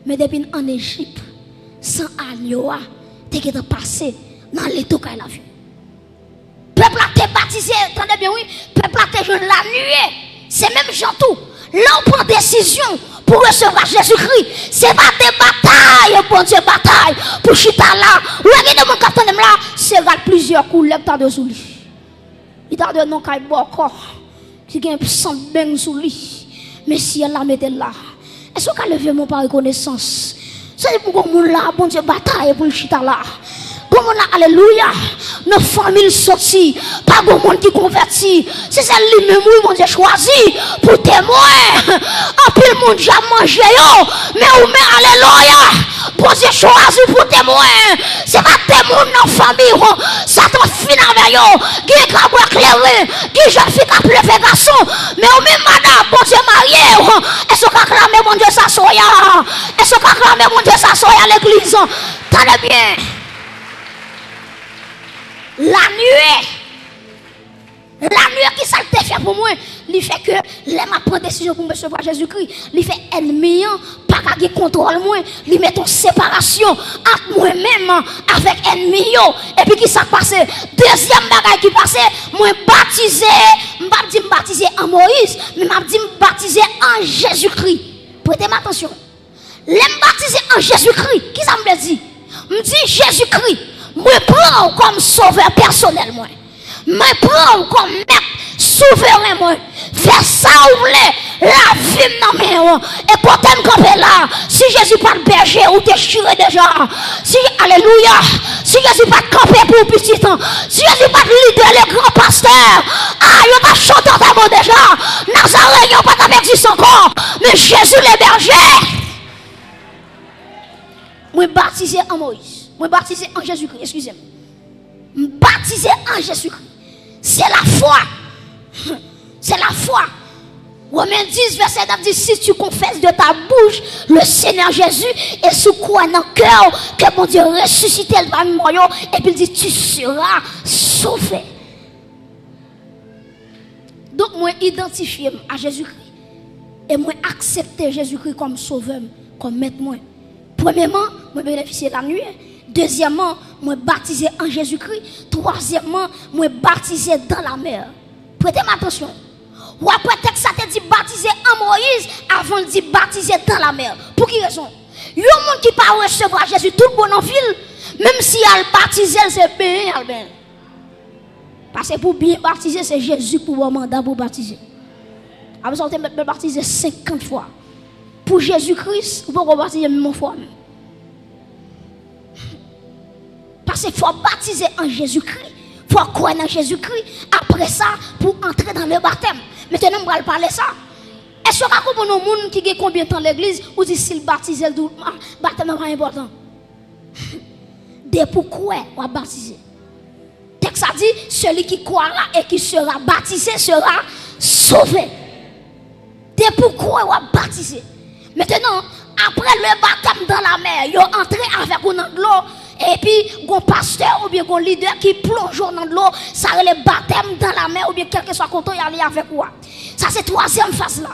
mais depuis en Égypte, sans agneau, tu es passé dans les tocailles la vie. Peuple a été baptisé, attendez bien, oui, peuple a été jeune la nuit, c'est même gens tout. Là, on prend décision pour recevoir Jésus-Christ. C'est pas des batailles, bon Dieu, bataille pour chita là. Regardez mon capitaine là, c'est plusieurs coups, l'hectare de sous lui. Il t'a donné non qu'il corps. Qui a un sang bain sous lui. Mais si elle la mette là, est-ce qu'on a levé mon par reconnaissance? C'est pour qu'on là, bon Dieu, bataille pour le chita là. Comment là, alléluia, nos familles sorties, pas de monde qui convertit. C'est celle-là, oui, mon Dieu, choisi pour témoin. En plus, le monde a mangé, mais ou mais alléluia, bon Dieu, choisi pour témoin. C'est pas témoin dans la famille, Satan finit avec eux, qui est capable d'éclairer, qui jeune fille qui a levé garçon, mais ou même madame, bon Dieu, marié, est-ce qu'on a clamé, mon Dieu, ça soya? Est-ce qu'on a clamé, mon Dieu, ça soya à l'église? Tenez bien. La nuit qui ça te fait pour moi, il fait que les ma prendre décision pour me recevoir Jésus-Christ, il fait ennemi, pas qu'à contrôle moi, il met en séparation entre moi-même avec ennemi. Et puis qui ça passe? Deuxième bagage qui passe, moi baptisé, me baptisé en Moïse, mais m'a dit me baptisé en Jésus-Christ. Prêtez attention. Les me baptisé en Jésus-Christ, qui ça me dit? Me dit Jésus-Christ. Moi prends comme sauveur personnel moi. Moi prends comme maître souverain moi. Fais ça ou voulez la vie dans mes mains. Et quand tu me campes là, si Jésus pas de berger ou t'es chiré déjà. Si alléluia, si Jésus pas de camper pour petit temps, si Jésus pas de leader les grands pasteurs. Ah, il va chanter dans mot déjà. Nazareth n'a pas d'existence encore, mais Jésus les bergers. Moi baptisé en Moïse. Moi baptisé en Jésus-Christ, excusez-moi. Baptisé en Jésus-Christ. C'est la foi. C'est la foi. Romains 10, verset 9 dit, si tu confesses de ta bouche le Seigneur Jésus et sous crois dans le cœur que mon Dieu ressuscité le parmi moi, et puis il dit, tu seras sauvé. Donc moi identifié à Jésus-Christ et moi accepter Jésus-Christ comme sauveur, comme maître moi. Premièrement, moi bénéficier de la nuit. Deuxièmement, moi baptisé en Jésus-Christ. Troisièmement, moi baptisé dans la mer. Prêtez attention. Ou après, texte ça te dit baptiser en Moïse avant de dire baptiser dans la mer. Pour qui raison? Il y a un monde qui pas recevoir Jésus tout bon en ville, même si elle baptiser, c'est bien, parce que pour bien baptiser, c'est Jésus pour avoir mandat pour baptiser. Après, on peut baptiser 50 fois. Pour Jésus-Christ, vous pouvez baptiser même fois. Parce qu'il faut baptiser en Jésus-Christ. Il faut croire en Jésus-Christ. Après ça, pour entrer dans le baptême. Maintenant, on va parler ça. Est-ce que vous comprenez les gens qui ont combien de temps l'église ou dit s'il baptise le baptême n'est pas important? Dès pourquoi on va baptiser? Texte a dit, celui qui croira et qui sera baptisé sera sauvé. Dès pourquoi on va baptiser? Maintenant, après le baptême dans la mer, ils ont entré avec vous dans l'eau. Et puis, un pasteur ou bien un leader qui plonge dans l'eau, ça c'est le baptême dans la mer ou bien quelque soit content y aller avec vous. Ça c'est troisième phase là.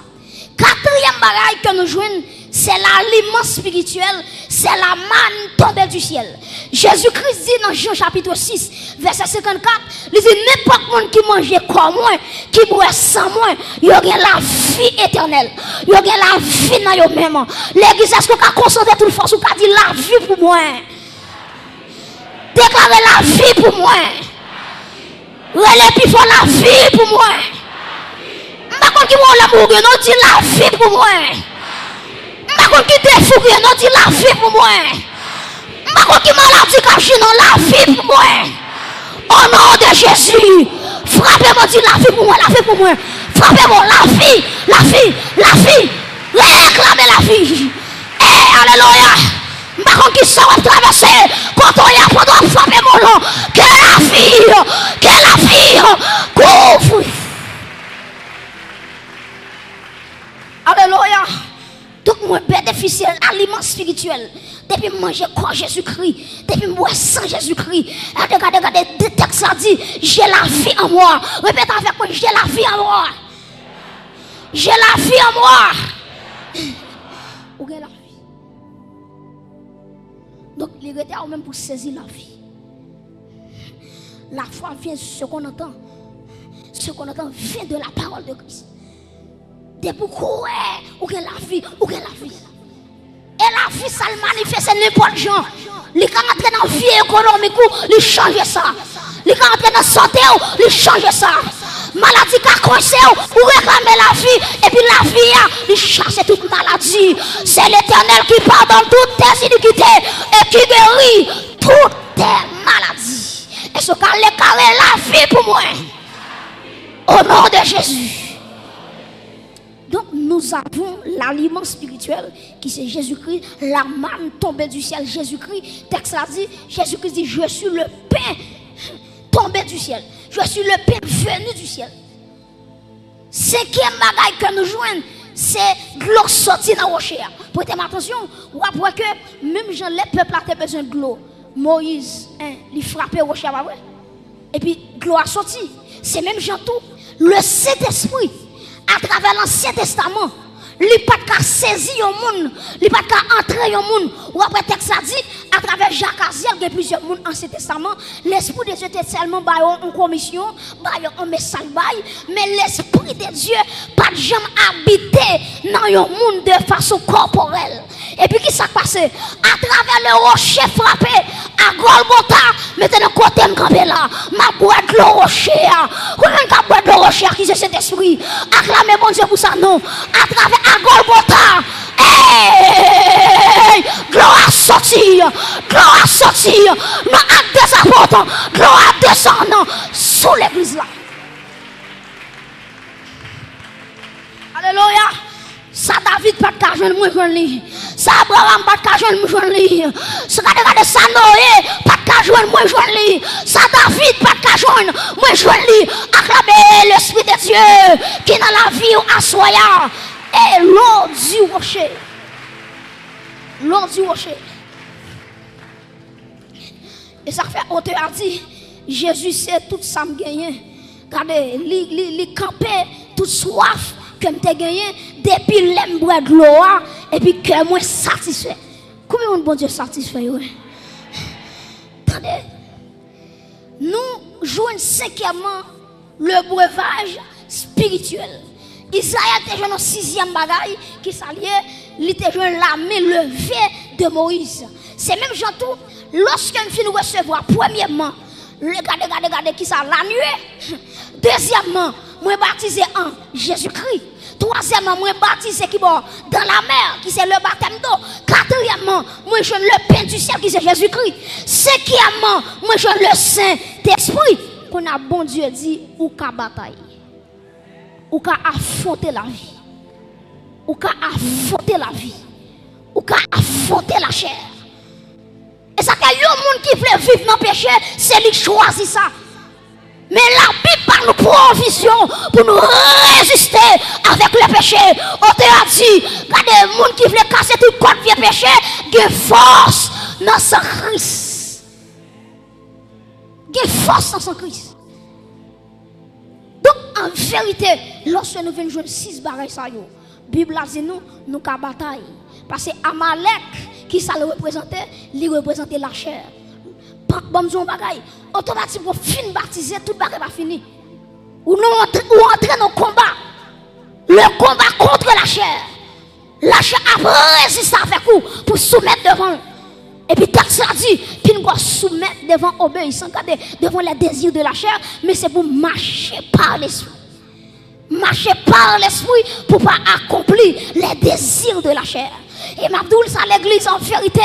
Quatrième bagaille que nous jouons, c'est l'aliment spirituel, c'est la manne tombée du ciel. Jésus-Christ dit dans Jean chapitre 6, verset 54, il dit n'importe monde qui mange comme moi, qui boit sans moi, il y aura la vie éternelle. Il y aura la vie dans eux-mêmes. L'église, est-ce qu'on a concentré toute force ou qu'a dit la vie pour moi? Déclarer la vie pour moi. Relais puis faut la vie pour moi. M'bakon qui mon l'amour, non dit la vie pour moi. M'bakon qui te fou, non dit la vie pour moi. M'bakon qui maladie caché non la vie pour moi. Au nom de Jésus, frappez-moi dit la vie pour moi, la vie pour moi. Frappez-moi la vie, la vie, la vie. Réclamez la vie. Eh, alléluia. M'bakon qui ça va traverser quand on y a pas de frapper mon nom. Que la vie couvre. Alléluia. Donc, moi, bénéficier aliment spirituel. Depuis manger quoi Jésus-Christ. Depuis moi sans Jésus-Christ. Regardez, des textes ça dit, j'ai la vie en moi. Répète avec moi, j'ai la vie en moi. J'ai la vie en moi. Où est la vie? Donc, les retards même pour saisir la vie. La foi vient, ce qu'on entend vient de la parole de Christ. De pourquoi ou que la vie, ou que la vie. Et la vie, ça le manifeste n'importe gens. Les gens entrent dans la vie économique, ils changent ça. Les gens entrent dans la santé, ils changent ça. Maladie qui a coincé, ou réclamer la vie, et puis la vie, ils chassent toute maladie. C'est l'Éternel qui pardonne toutes tes iniquités et qui guérit toutes tes maladies. Et ce qu'elle déclare la vie pour moi. Au nom de Jésus. Donc nous avons l'aliment spirituel qui c'est Jésus-Christ, la manne tombée du ciel. Jésus-Christ, texte là dit, Jésus-Christ dit, je suis le pain tombé du ciel. Je suis le pain venu du ciel. Cinquième bagaille que nous jouons, c'est l'eau sortie dans le rocher. Prêtez attention, vous voyez que même Jean, les peuples ont besoin de l'eau. Moïse, il frappait le rocher, et puis l'eau a sorti. C'est même Jean tout. Le Saint-Esprit, à travers l'Ancien Testament, il n'y a pas qu'à saisir au monde, il n'y a pas qu'à entrer au monde. Ou après, texte a dit, à travers Jacques Aziel, il y a plusieurs mondes dans l'Ancien Testament, l'Esprit de Dieu était seulement en commission, en message, mais l'Esprit de Dieu, pas de jamais habité dans le monde de façon corporelle. Et puis, qui s'est passé? À travers le rocher frappé, à Golgotha, maintenant, côté de là, ma boîte de rocher, comment on boîte de rocher qui c'est cet esprit? Acclamez bon Dieu pour ça, non? À travers à Golgotha, gloire sortir, non, acte des apôtres, gloire descendant sous l'église là. Alléluia. Ça David pas de joindre moi joindre lui. Ça Abraham pas de joindre moi joindre lui. Ça regarde ça Noé pas de joindre moi joindre lui. Ça David pas de joindre moi joindre lui. Acclamez l'esprit de Dieu qui est dans la vie assoya et l'eau du rocher. L'eau du rocher. Et ça fait auteur a dit Jésus sait tout ça me gagner. Regardez, il campait toute soif que me gagné depuis l'aime boire de l'eau et puis que moi satisfait. Combien de bon Dieu satisfait? Attendez. Nous jouons cinquièmement le breuvage spirituel. Israël était joué dans 6e bagaille qui s'alliait, il était joué l'armée levée de Moïse. C'est même Jean tout, lorsque nous recevoir, premièrement, regardez qui ça, la nuée. Deuxièmement, moi baptisé en Jésus-Christ. Troisièmement, moi baptisé qui bon dans la mer, qui c'est le baptême d'eau. Quatrièmement, moi je le pain du ciel qui c'est Jésus-Christ. Cinquièmement, moi je le Saint-Esprit. Qu'on a bon Dieu dit, ou qu'à bataille. Ou qu'à affronter la vie. Ou qu'à affronter la vie. Ou qu'à affronter la chair. Et ça, qu'il y a un monde qui veut vivre dans le péché, c'est lui qui choisit ça. Mais la Bible parle nous provision pour nous résister avec le péché. On te a dit, regardez, les gens qui veulent casser tout code vieux péché, il y a force dans son Christ. Il y a force dans son Christ. Donc, en vérité, lorsque nous venons jouer 6 bagailles, la Bible a dit nous avons bataille. Parce que Amalek, qui ça le représentait, il représentait la chair. Bon, automatiquement, fin baptisé, tout bagaille va finir. Ou entrer dans le combat. Le combat contre la chair. La chair a résisté avec vous pour soumettre devant. Et puis, texte a dit, puis nous soumettre devant obéissance, devant les désirs de la chair, mais c'est pour marcher par l'esprit. Marcher par l'esprit pour ne pas accomplir les désirs de la chair. Et m'abdoul ça l'église en vérité,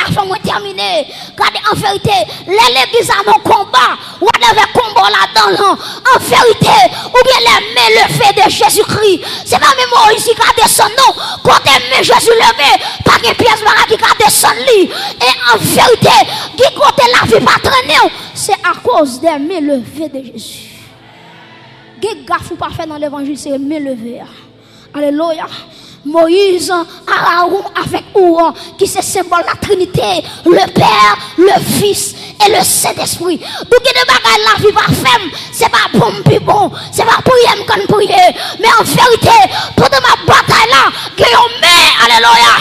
avant de terminer, regardez en vérité, l'église a mon combat, ou avait combat là-dedans, en vérité, ou bien les mains levées de Jésus-Christ. C'est pas même Moïse qui a descendu, non, quand les Jésus levé, pas de pièce qui a descendu. Et en vérité, qui compte la vie pas traîner, c'est à cause des mains levées de Jésus. Qu'est-ce que pas fait dans l'évangile, c'est mains levées. Alléluia. Moïse, Aaron avec Ouan, qui c'est symbole de la Trinité, le Père, le Fils et le Saint-Esprit. Donc, il y a des bagages la vie pas femme, c'est pas bon, puis bon, c'est pas prier comme prier. Mais en vérité, pendant ma bataille là, il y a une main, alléluia,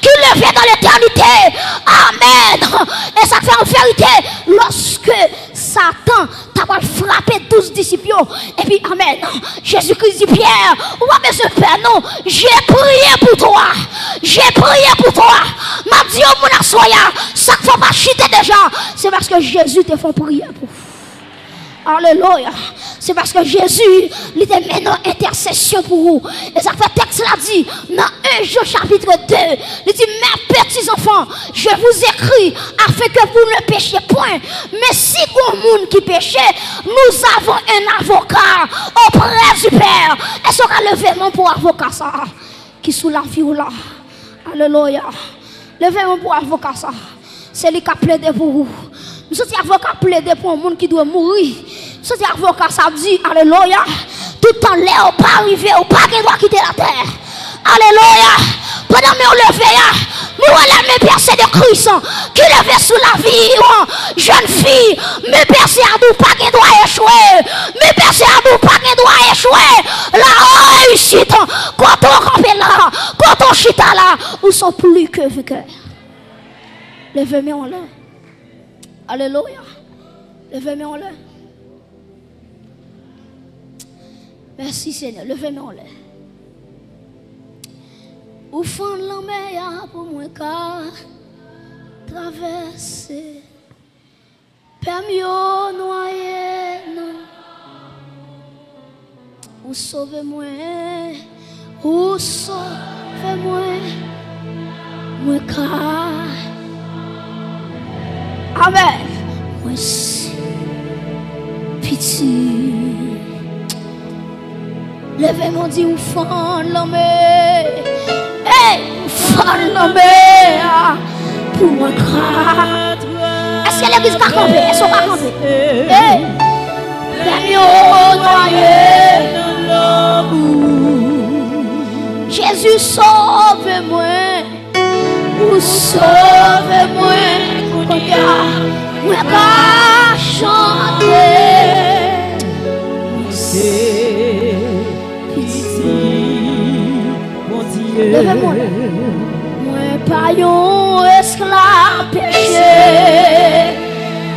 qui le fait dans l'éternité. Amen. Et ça fait en vérité, lorsque Satan t'a frappé 12 disciples, et puis, amen, Jésus-Christ dit Pierre, ou pas besoin de Père, non, j'ai prié pour toi. J'ai prié pour toi. M'a dit au mon assoya, ça ne faut pas chiter déjà. C'est parce que Jésus te fait prier pour vous. Alléluia. C'est parce que Jésus, il était maintenant intercession pour vous. Et ça fait texte l'a dit dans 1 Jean chapitre 2. Il dit, mes petits enfants, je vous écris afin que vous ne péchiez point. Mais si vous monde qui péchez, nous avons un avocat auprès du Père. Est-ce qu'on a levé mon pour avocat ça? Qui sous la vie ou là. Alléluia. Levez mon pour avocat ça. C'est lui qui a plaidé pour vous. Nous sommes avocats plaidés pour un monde qui doit mourir. Nous sommes avocats, ça dit, alléluia. Tout temps l'air, pas arriver, ou pas qu'il doit quitter la terre. Alléluia. Pendant que nous levons, nous allons me percer de Christ qui levait sous la vie. Jeune fille, me percer à nous, pas qu'il doit échouer. Me percer à nous, pas qu'il doit échouer. La réussite, quand on campe là, quand on chita là, nous sommes plus que vainqueurs. Levez-moi en l'air. Alléluia. Levez-moi en l'air. Merci Seigneur. Levez-moi en l'air. Ou fond la mer pour moi car traverser. Permis au noyer non. Ou sauvez-moi. Ou sauvez-moi. Moi car. Amen. Moi si pitié. Levez-moi dit ou fond la mer. Hey, fond la mer. Pour moi croire. Est-ce que l'église va camper? Est-ce qu'on va camper? Hey, permis au noyer. Jésus sauve-moi. Ou sauve-moi. Moi pas chanter. C'est mon Dieu. Levez-moi. Moi pas yon esclave péché.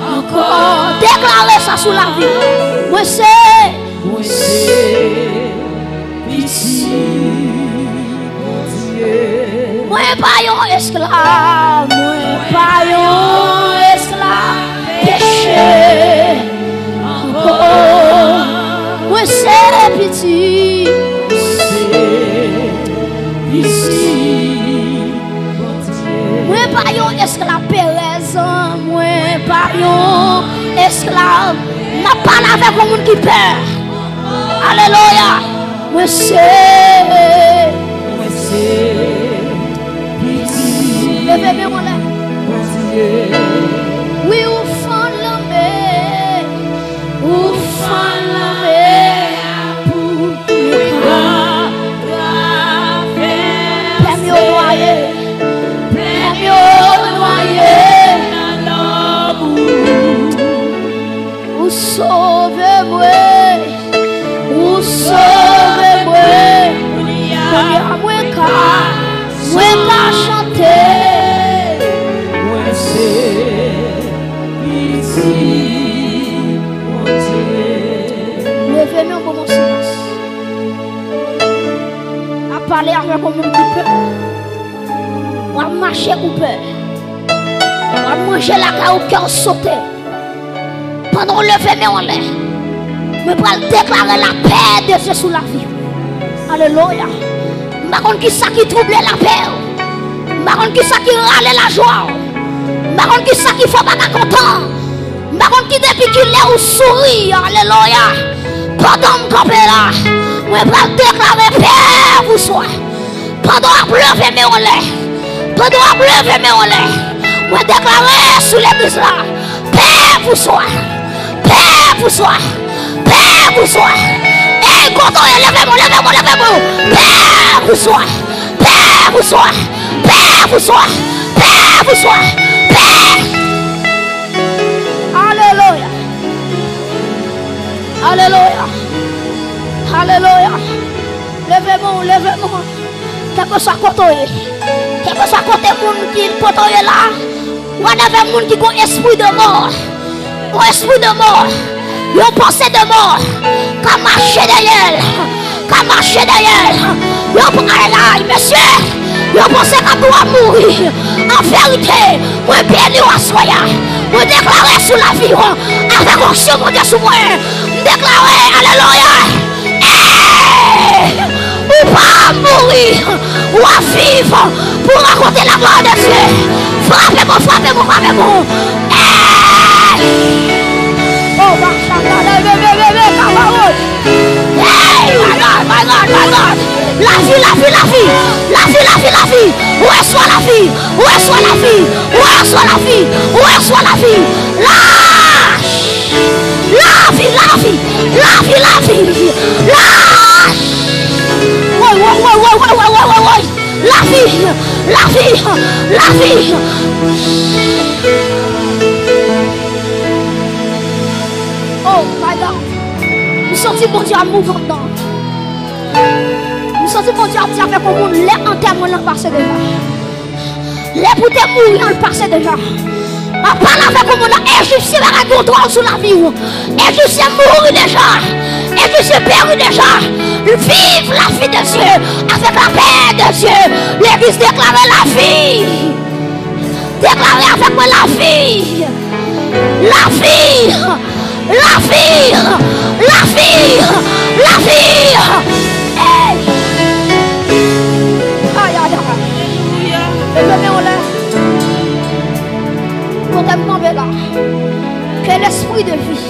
Encore déclarez ça sous la vie. Moi c'est pitié. pas un esclave, moi pas un esclave, péché. Encore, moi c'est petit. Moi pas un esclave Pérez, moi pas un esclave. N'a pas avec le monde qui perd. Alléluia. Moi c'est petit. Levez-moi là. Oui, ou fan la mer, ou fan la mer pour sauvez-moi, ou sauvez-moi, moi qu'à chanter, moi c'est ici, mon Dieu. Levez-moi pour mon silence. À parler avec un monde qui peut, on va marcher ou peur, on va manger la caille au cœur sauté. Pendant le lever en l'air, je vais déclarer la paix de Dieu sous la vie. Alléluia. Je ne sais pas qui ça qui trouble la paix. Je ne sais pas qui ça qui râle la joie. Je ne sais pas qui ça qui fait pas content. Je ne sais pas qui depuis qu'il est ou sourit. Alléluia. Pendant que je suis là, je vais déclarer paix vous soit. Pendant que je lever en l'air, pendant que je lever en l'air, je vais déclarer sous l'église là, paix vous soit. Paix vous soit. Paix vous soit. Et quand on est levez-moi. Paix vous soit. Paix vous soit. Paix vous soit. Paix vous soit. Paix. Alléluia. Alléluia. Alléluia. Levez-moi. Quel que soit côté. Quel que soit côté monde qui côté là. Ou avec monde qui a un esprit de mort. Un esprit de mort, une pensée de mort, qu'à marcher derrière, monsieur, une pensée qu'à doit mourir. En vérité, moi béni à soya, moi déclarer sous la vie, avec onction mon Dieu sous moi, déclarer, alléluia, ou pas mourir, ou à vivre, pour raconter la gloire de Dieu. Frappez-moi. Oh, my God. La vie. Où est soit la vie? La vie. Oh my God. Nous sentons mon Dieu à mouvoir dedans. Nous sentons mon Dieu à dire avec le monde, les enterrements l'ont passé déjà. Les pour te mourir, on le passé déjà. On parle avec le monde, Égyptien va contrôle sur la vie. Égyptien mourir déjà. Égyptien périr déjà. Vive la vie de Dieu avec la paix de Dieu. L'église déclare la vie. Déclarez avec moi la vie. La vie. Hey. Aïe. Levez-moi en l'air. Pour te demander là, que l'esprit de vie,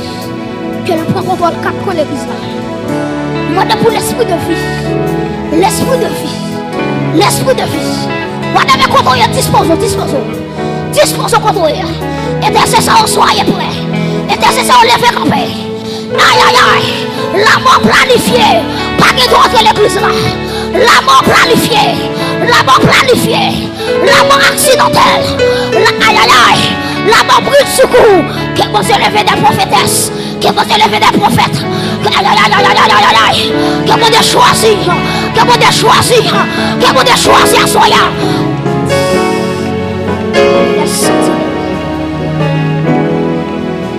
que le prend contrôle cap de l'église là. Moi pour l'esprit de vie. L'esprit de vie. Moi devez contrôler, disposons contrôler. Intercesseur, soyez prêts. Intercesseur, levez campé. Aïe. La mort planifiée. Pas de droit de l'église là. La mort planifiée. La mort accidentelle. Aïe. La mort brûle secours. Que vous élevez des prophétesses. Que vous élevez des prophètes. Aïe. Que vous avez choisi. À soya.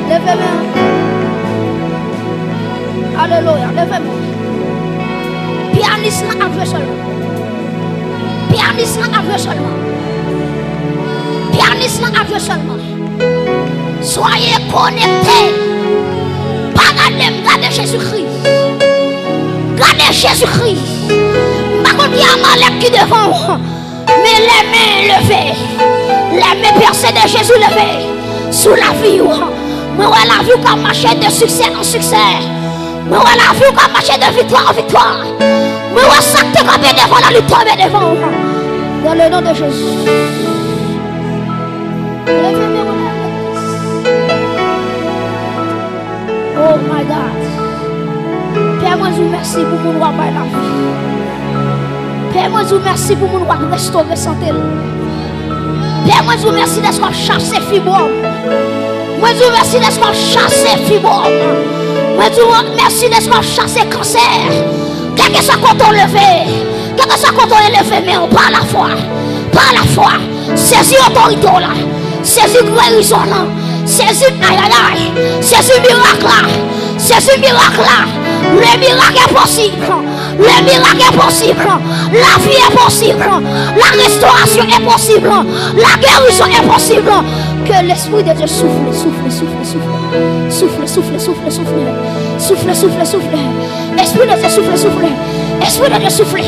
Levez-moi. Alléluia. Levez-moi. Pianiste avec seulement. Pianiste à Dieu seulement. Pianiste à Dieu seulement. Soyez connectés. Pas gardez Jésus-Christ. Gardez Jésus-Christ. Pas qu'on dit à Malek qui devant. Mais les mains levées. Les mains percées de Jésus levées. Sous la vie. Moi, la vie comme marcher de succès en succès. Moi, la vie comme marcher de victoire en victoire. Moi, ça te camper devant la lutte tomber devant. Dans le nom de Jésus. Oh my God. Père, moi, je vous remercie pour mon roi par la vie. Père, moi, je vous remercie pour mon roi restaurer santé. Père, moi, je vous remercie d'être chassé fibrome. Moi, je vous remercie d'être chassé fibrome. Moi, je vous remercie d'être chassé cancer. Quel que soit quand on levé, quel que soit quand on est levé, mais on par la foi. Par la foi. Saisis l'autorité là. Saisis guérison là. Saisis aïe aïe aïe. Saisis miracle là. Saisis miracle là. Le miracle est possible. Le miracle est possible. La vie est possible. La restauration est possible. La guérison est possible. Que l'Esprit de Dieu souffle, souffle, souffle, souffle. Souffle, souffle, souffle, souffle. Souffle, souffle, souffle. Esprit de Dieu souffle, souffle. Esprit de Dieu souffle.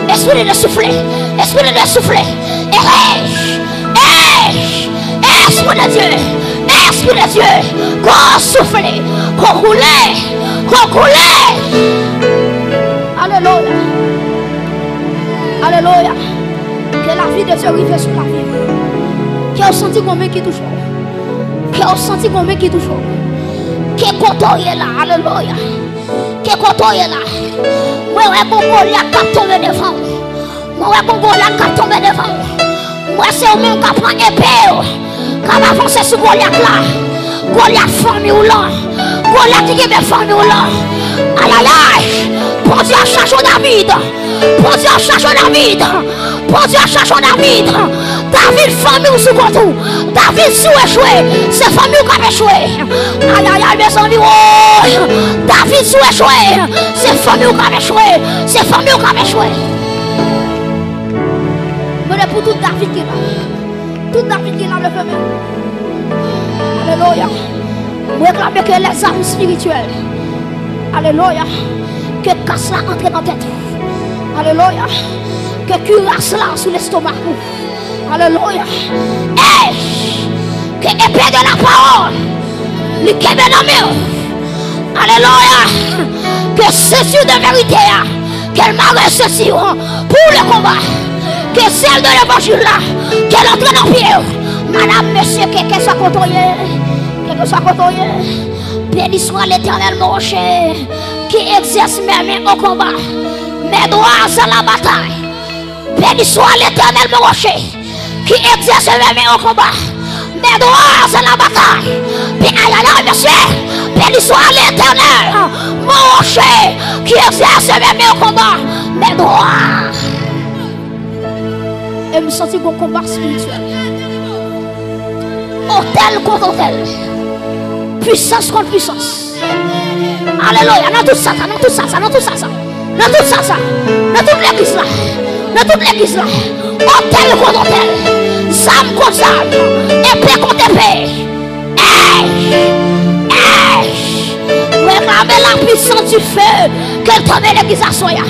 Esprit de Dieu souffle. Esprit de Dieu souffle. Esprit de Dieu. Esprit de Dieu. Qu'on souffle. Qu'on roule. Qu'on roule. Alléluia. Alléluia. Que la vie de Dieu arrive sur la vie. Qui a senti combien qui touche. Qui a senti combien qui touche. Qui est content est là. Alléluia. Qui est content est là. Moi, je bon Goliath qui tombe devant. Moi, je bon Goliath qui tombe devant. Moi, c'est au même qui prend épée. Quand on avance sur Goliath là. Goliath famille ou là. Goliath qui est famille ou là. Aïe aïe aïe. Pour Dieu a cherché David. Pour Dieu a cherché David. Pour Dieu a cherché David. David famille ou sous contour. David sous échoué. C'est famille qui a échoué. Aïe aïe aïe mes amis. Oh. David sous échoué. C'est famille qui a échoué. C'est famille qui a échoué. Mais pour tout David qui est là. Tout David qui est là le premier. Alléluia. Vous réclamez que les âmes spirituelles. Alléluia. Que casse là entre dans la tête. Alléluia. Que cuirasse là sous l'estomac. Alléluia. Hey. Que épée de la parole. Le kébé dans mes. Alléluia. Que ceinture de vérité. Qu'elle m'a ressuscité pour le combat. Que celle de l'évangile là. Qu'elle entre dans le pied. Madame, monsieur, que soit côtoyé. Que soit côtoyé. Béni soit l'Éternel, mon rocher, qui exerce mes mains au combat, mes doigts à la bataille. Béni soit l'Éternel, mon rocher, qui exerce mes mains au combat, mes doigts à la bataille. Puis aïe aïe aïe, monsieur, béni soit l'Éternel, mon rocher, qui exerce mes mains au combat, mes doigts. Et me sentir bon combat spirituel. Hôtel contre hôtel. Puissance contre puissance. Alléluia. Dans tout ça, dans tout ça, dans tout ça, dans tout ça, dans toute l'église là, dans toute l'église là, hôtel contre hôtel, zame contre zame, épée contre épée. Réclamez la puissance du feu, qu'elle tombe l'église à soya.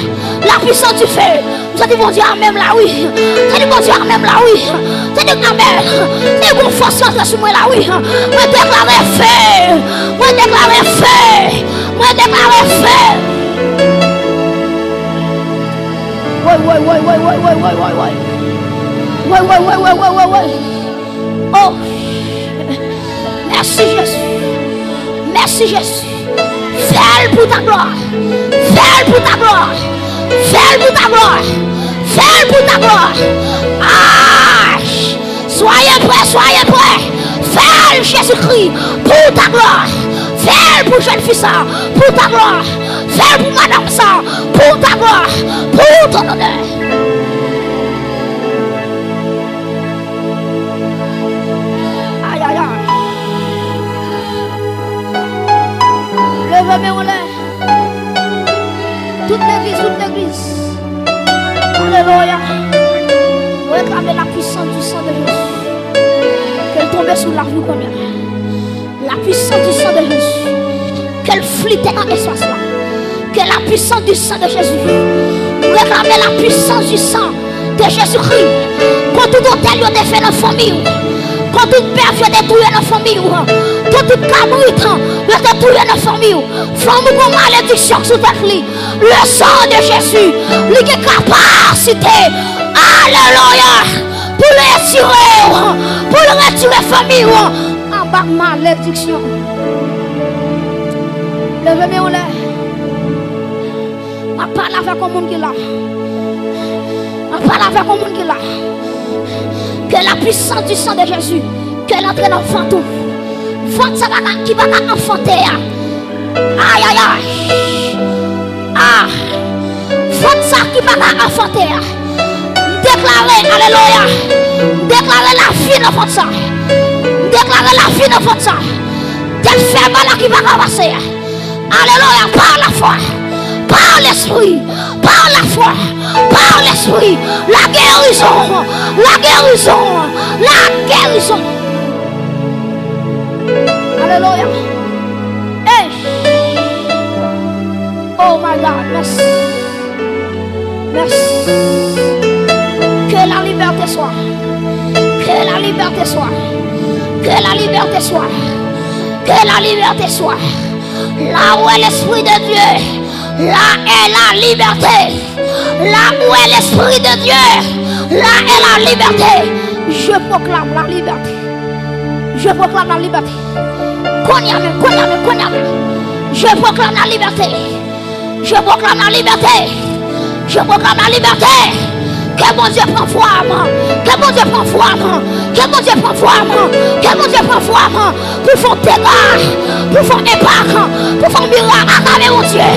La puissance du feu. Vous avez dit mon Dieu, même là, oui. Vous avez dit mon Dieu, même là, oui. Vous avez dit amen. C'est une force sur moi là, oui. Moi déclarer feu. Moi déclarer feu. Moi déclarer feu. Ouais. Oh. Merci Jésus. Merci Jésus. Fais pour ta gloire. Fais pour ta gloire. Fais pour ta gloire. Fais pour ta gloire. Ah, soyez prêts. Fais Jésus-Christ pour ta gloire. Fais pour jeune fils ça, pour ta gloire. Fais pour madame ça, pour ta gloire, pour ton honneur. Aïe aïe aïe. Levez-moi en l'air. Toute l'église. Alléluia. déclamer la puissance du sang de Jésus. Qu'elle tombe sur la vie comme elle. La puissance du sang de Jésus. Qu'elle flûte dans l'espace là. Que la puissance du sang de Jésus. Réclamer la puissance du sang de Jésus-Christ. Quand tout hôtel est fait dans la famille. Quand toute père est détruit dans la famille. Quand toute cabrit est détruit dans la famille. Femme ou malédiction sous ta fille. Le sang de Jésus. Il a capacité. Alléluia. Pour le retirer. Pour le retirer la famille. En bas malédiction. Levez-moi au lait. Je parle avec le monde qui est là. Je parle avec le monde qui est là. Que la puissance du sang de Jésus, qu'elle entre dans le fantôme. Fantôme qui va enfanter. Aïe aïe aïe. Ah. Fantôme qui va enfanter. Déclarer, alléluia. Déclarer la vie de fantôme. Déclarer la vie de fantôme. Tel faible là qui va ramasser. Alléluia, par la foi. Par l'esprit, par la foi, par l'esprit, la guérison, la guérison, la guérison. Alléluia. Hey. Oh my God, merci. Merci. Que la liberté soit. Que la liberté soit. Que la liberté soit. Que la liberté soit. Là où est l'esprit de Dieu. Là est la liberté. Là où est l'esprit de Dieu. Là est la liberté. Je proclame la liberté. Je proclame la liberté. Je proclame la liberté. Je proclame la liberté. Je proclame la liberté. Que mon Dieu prend forme. Que mon Dieu prend forme. Que mon Dieu prend forme. Que mon Dieu prend forme. Pour faire dégâts. Pour faire impact. Pour faire miracle. Acclamer mon Dieu.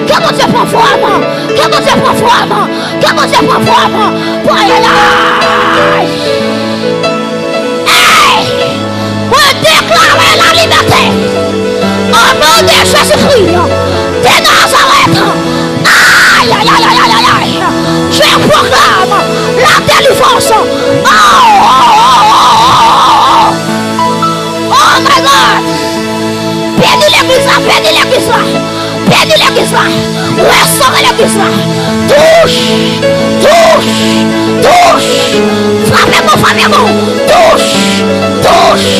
Que mon Dieu prend forme. Que mon Dieu prend forme. Que mon Dieu prend forme. Pour aller là. Hey! Pour déclarer la liberté. Au nom de Jésus-Christ. De Nazareth. Aïe, aïe, aïe, aïe, aïe, aïe. Je proclame la délivrance. Oh my God. Bénis l'église là, bénis l'église là. Bénis l'église là. Restaure l'église là. Touche, touche, touche. Frappez-moi, frappez-moi. Touche, touche,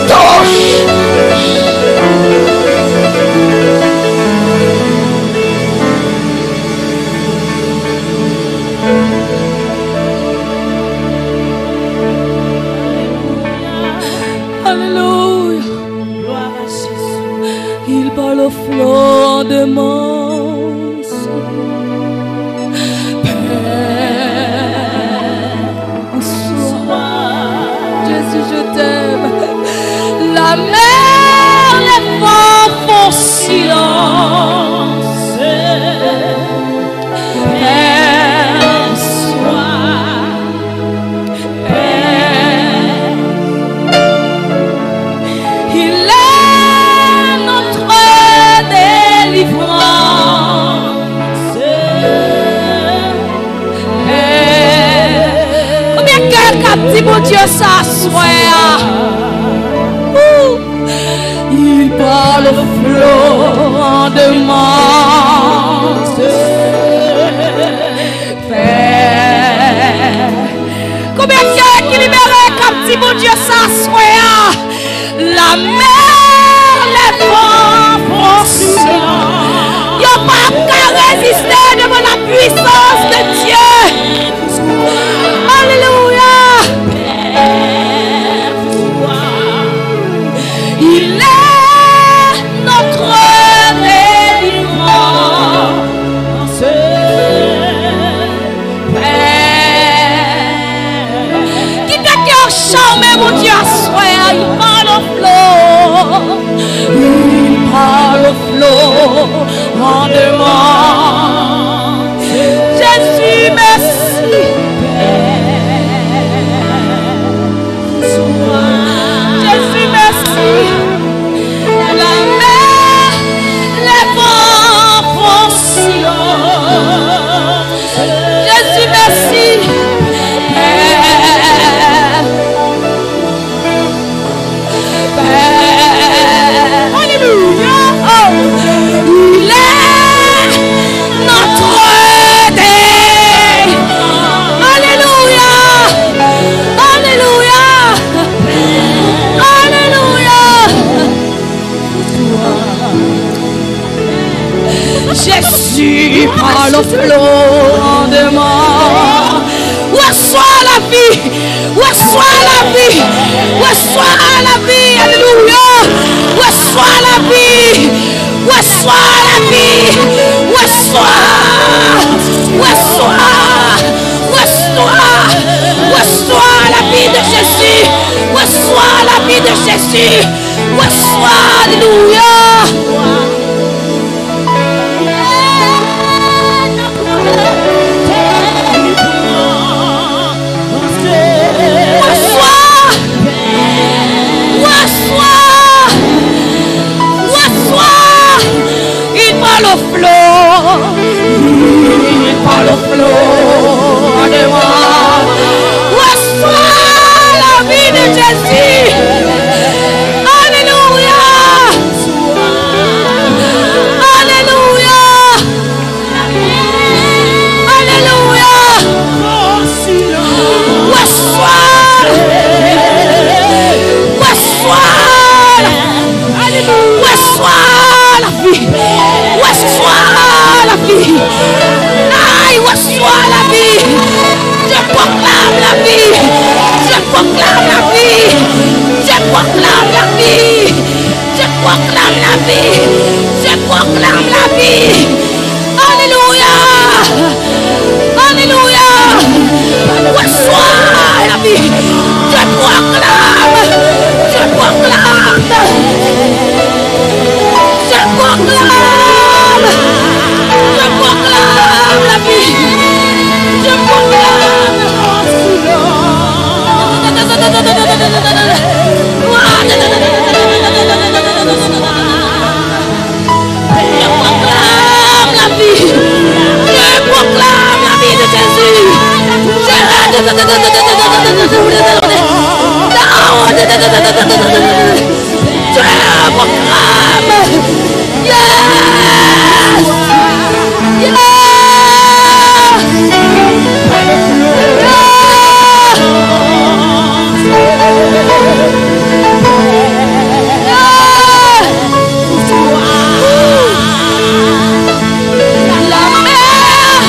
touche. Au flot de mon sang, Père, sois, Jésus, je t'aime. La mer, les vents font silence. Père, sois, Père, il est notre délivrance. Combien de cœurs captifs, mon Dieu, s'assoit. Il parle au flot de mon Père. Combien de cœurs qui libèrent captifs, mon Dieu, s'assoit. La mer, les vents font silence. Yo pas qu'à résister devant la puissance de Dieu. Alléluia. Il est notre délivrance. Père. Qui t'a cœur charmé, mon Dieu, assoir. Il parle au flot. Il parle au flot en demande. Jésus, merci. Jésus, merci. La mer, les vents font silence. Jésus, merci. Jésus, par le flot de mort. Reçois la vie, reçois la vie, reçois la vie, alléluia. Reçois la vie, reçois la vie, reçois, reçois, reçois, reçois la vie de Jésus, reçois la vie de Jésus, reçois, alléluia. Le flot, par le flot de moi. Reçois la vie de Jésus. Alléluia. Alléluia. Alléluia. Reçois. Reçois. Reçois la vie. Reçois la vie. Aïe, reçois la vie. Je proclame la vie. Je proclame la vie. Je proclame la vie. Je proclame la vie. Je proclame la vie. Alléluia. Alléluia. Reçois la vie. Je proclame. Je proclame. Je proclame. Je proclame la vie. Je proclame. Je proclame la vie. Je proclame la vie de Jésus. Je proclame. Yes! Yes! La mer,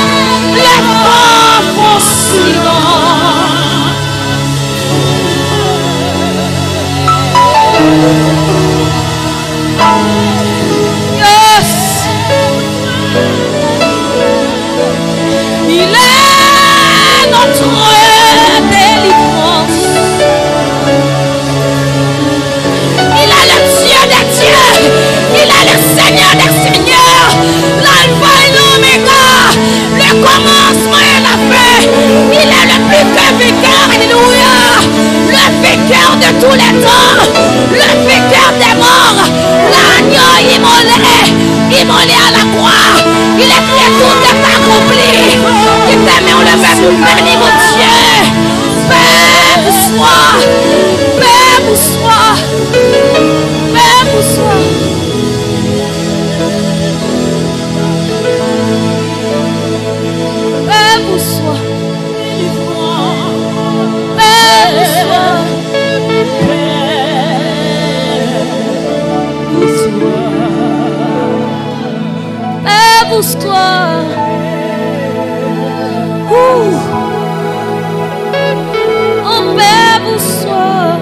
les vents font silence. Yes! Il est notre délivrance. Il est le Dieu des dieux. Il est le Seigneur des seigneurs. L'alpha et l'oméga. Le commencement et la fin. Il est le plus que vainqueur. Alléluia. Le vainqueur de tous les temps. Le vainqueur des morts. L'agneau immolé à la croix. Il est prêt, tout est accompli. Qui t'aime, on le fait pour bénir mon Dieu. Père, bonsoir. Père, bonsoir. Père, bonsoir. Père, bonsoir. Père, bonsoir. Père, bonsoir. Oh Père, bonsoir.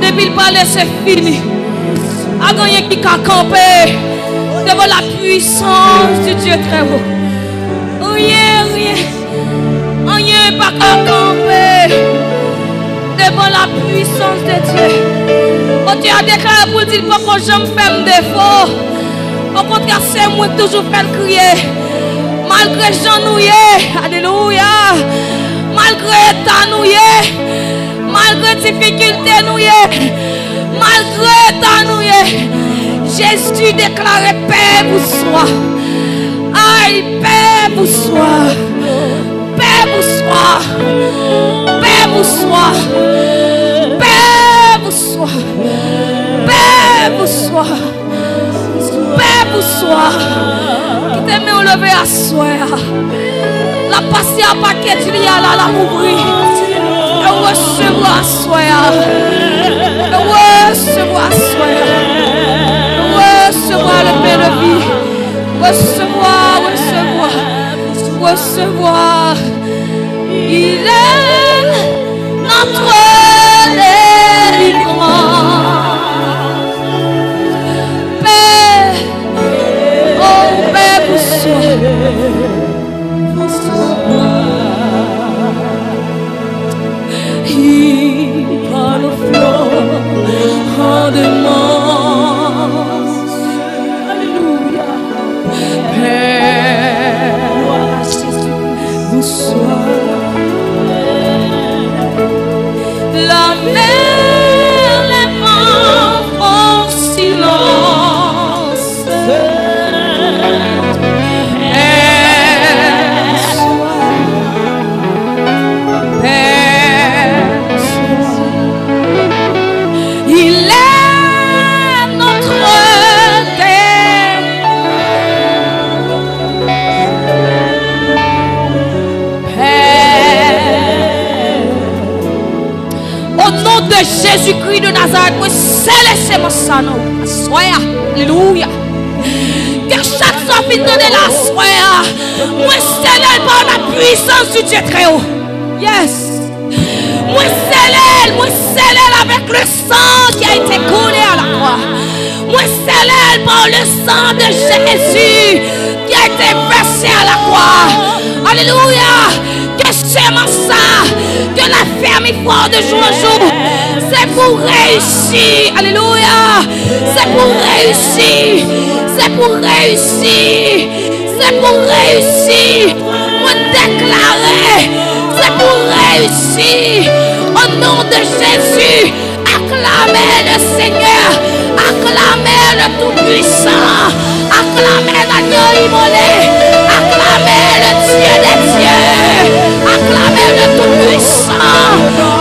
Depuis le palais, c'est fini. A gagné qui a campé devant la puissance du Dieu très haut. Rien, pas qu'à camper devant la puissance de Dieu. Oh, Dieu a déclaré pour dire pas que je me fais défaut. Au contraire, c'est moi qui toujours fais crier. Malgré Jean nouillé, alléluia. Malgré ta nouillé, malgré difficulté nouillé, malgré ta nouillé, Jésus déclarait paix pour soi. Aïe, paix pour soi. Paix pour soi. Paix pour soi. Paix pour soi. Paix pour soi. Paix pour soi. Qui t'aime au lever à soi. La passer à paquet du lit à la mouvrir. Et recevoir à soi. Et recevoir à soi. Recevoir le Père. recevoir. Il est notre délivrance. Paix, oh paix pour soi. Par le flot en demande. Alléluia. Père, vous soyez la mer, les vents en silence. Jésus-Christ de Nazareth, moi c'est mon sang. Soya, alléluia. Que chaque fois que de la soya, moi c'est par la puissance du Dieu très haut. Yes. Moi c'est avec le sang qui a été coulé à la croix. Moi c'est par le sang de Jésus qui a été versé à la croix. Alléluia. Que c'est mon sang, que la ferme est forte de jour en jour. C'est pour réussir. Alléluia. C'est pour réussir. C'est pour réussir. C'est pour réussir. Moi déclarer. C'est pour réussir. Au nom de Jésus. Acclamez le Seigneur. Acclamez le Tout-Puissant. Acclamez l'agneau immolé. Acclamez le Dieu des dieux. Acclamez le Tout-Puissant.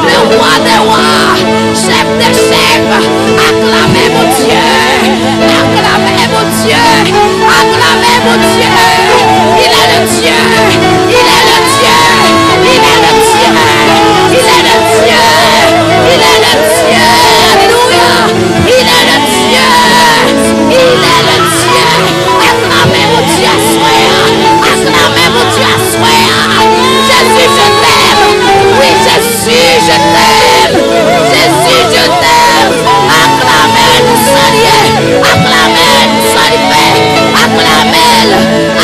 Le roi des rois. Chef des chefs. Acclamez mon Dieu. Acclamez mon Dieu. Acclamez mon Dieu. Il est le Dieu. Il est le Dieu. Il est le Dieu. Il est le Dieu. Il est le Dieu. Alléluia. Il est le Dieu. Il est le Dieu. Acclamez mon Dieu à soi. Acclamez mon Dieu à soi. Jésus, je t'aime. Oui, Jésus, je t'aime. Jésus, je t'aime. Acclamez le Seigneur. Acclamez le Seigneur. Acclamez.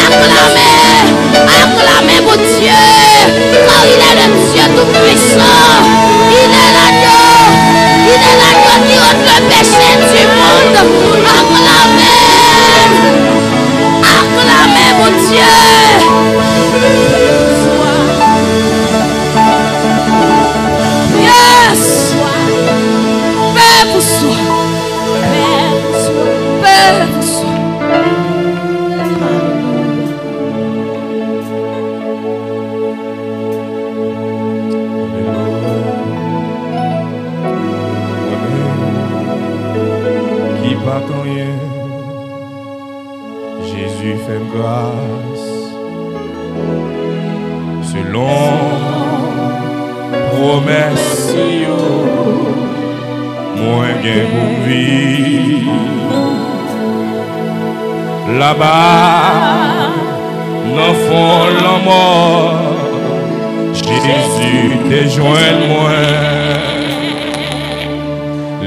Acclamez. Acclamez mon Dieu. Car il est le Dieu tout-puissant. Il est l'agneau. Il est l'agneau qui ôte le péché du monde. Acclamez. Acclamez mon Dieu. Yes. Paix pour soi. Paix pour soi. Qui pas rien, Jésus fait grâce selon promesse moi gain pour vivre là-bas dans fond la mort Jésus te joint moi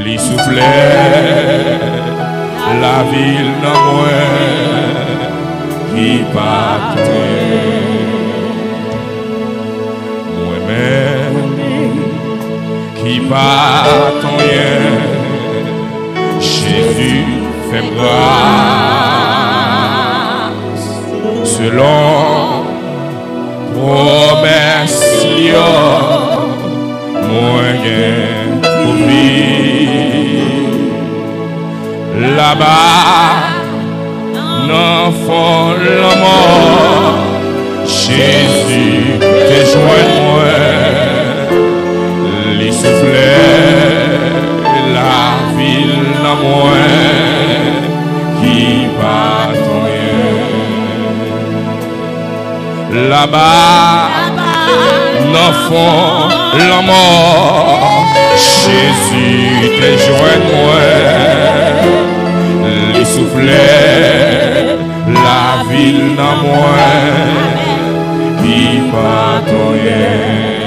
li soufflait la ville dans moi qui partait moi-même qui partant rien Jésus fait grâce selon promesse moyen pour vivre là-bas dans fond la mort Jésus te joint moi les soufflets la ville dans moi qui partant là-bas dans fond la mort Jésus te joint moi les soufflets la ville dans moi qui qui patrouille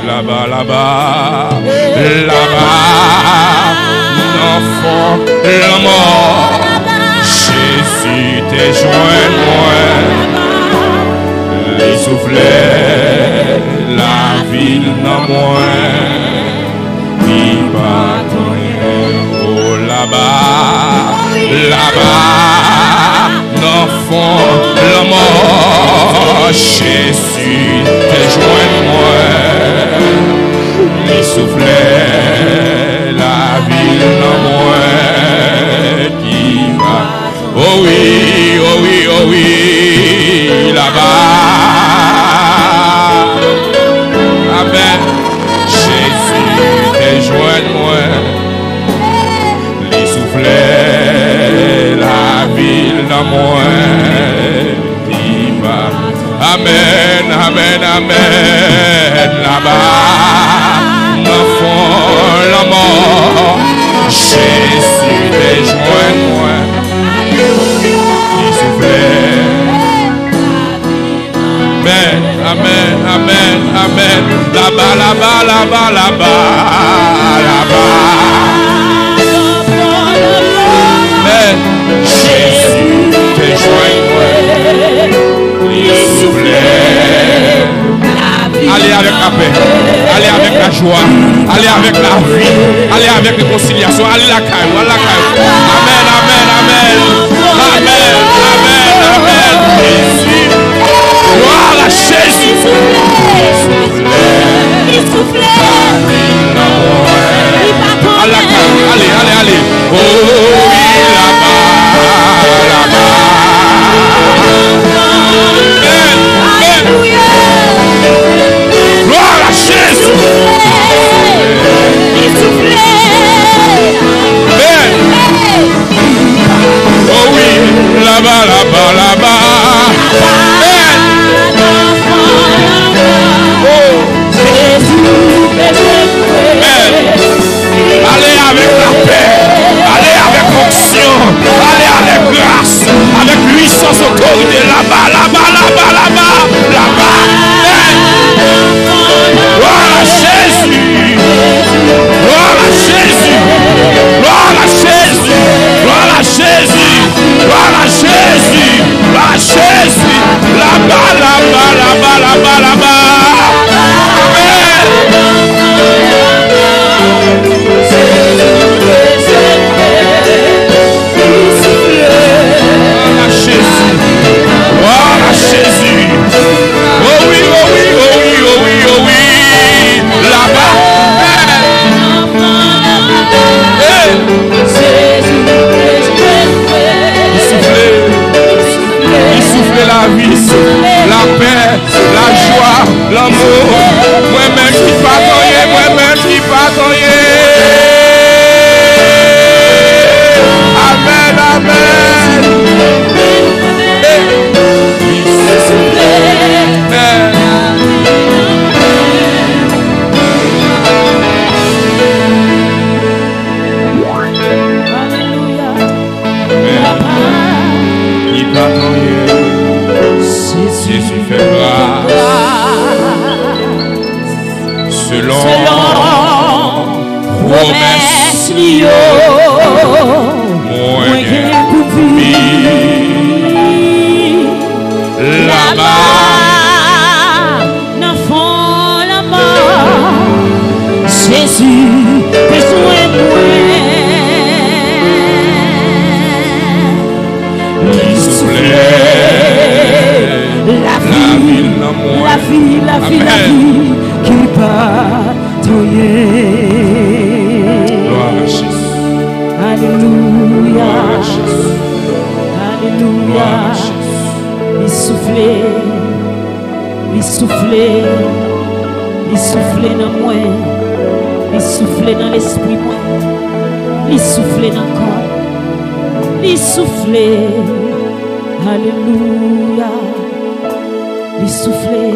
là-bas, là-bas, là-bas, l'enfant, la mort, Jésus t'es joint moi, les soufflets, la ville dans moi, qui patrouille, oh là-bas, là-bas, l'enfant, la mort, Jésus t'es joint moi, les soufflets, la ville dans moi, qui va, oh oui, oh oui, oh oui, là-bas, amen, Jésus t'es joint moi, les soufflets, la ville dans moi, qui va, amen, amen, amen, là-bas, l'enfant, la mort, Jésus t'es joint moi, les soufflets, amen, amen, amen, amen, là-bas, là-bas, là-bas, là-bas, là-bas, amen, Jésus t'es joint moi, les soufflets. Allez avec la paix, allez avec la joie, allez avec la vie, allez avec la réconciliation, allez la caille, allez la caille. Amen, amen, amen, amen, amen, amen. Jésus, gloire à Jésus. Allez, allez, allez, allez. Oh oui, là-bas, là-bas. Gloire à Jésus. Oh oui, là-bas, là-bas, là-bas. Allez avec la paix, allez avec onction, allez avec grâce, avec puissance, autorité, là-bas, là-bas, là-bas, là-bas, là-bas. Gloire à Jésus, gloire à Jésus, gloire à Jésus, gloire à Jésus, gloire à Jésus, gloire à Jésus, là-bas, là-bas, là-bas, là-bas, là-bas. Jésus. Oh oui, oh oui, oh oui, oh oui, oh oui. Là-bas. Il souffle la vie, la paix, la joie, l'amour. Moi-même qui pardonne, moi-même qui pardonne. Amen, amen. Jésus fait grâce selon promesse moyen là-bas n'enfant la mort Jésus besoin de moi. La vie qui patrouille. Gloire à Jésus. Alléluia. Gloire à Jésus. Alléluia. Gloire à Jésus. Il soufflait, il soufflait, il soufflait dans moi, il soufflait dans l'esprit moi, il soufflait dans le corps, il soufflait. Alléluia. Il soufflait.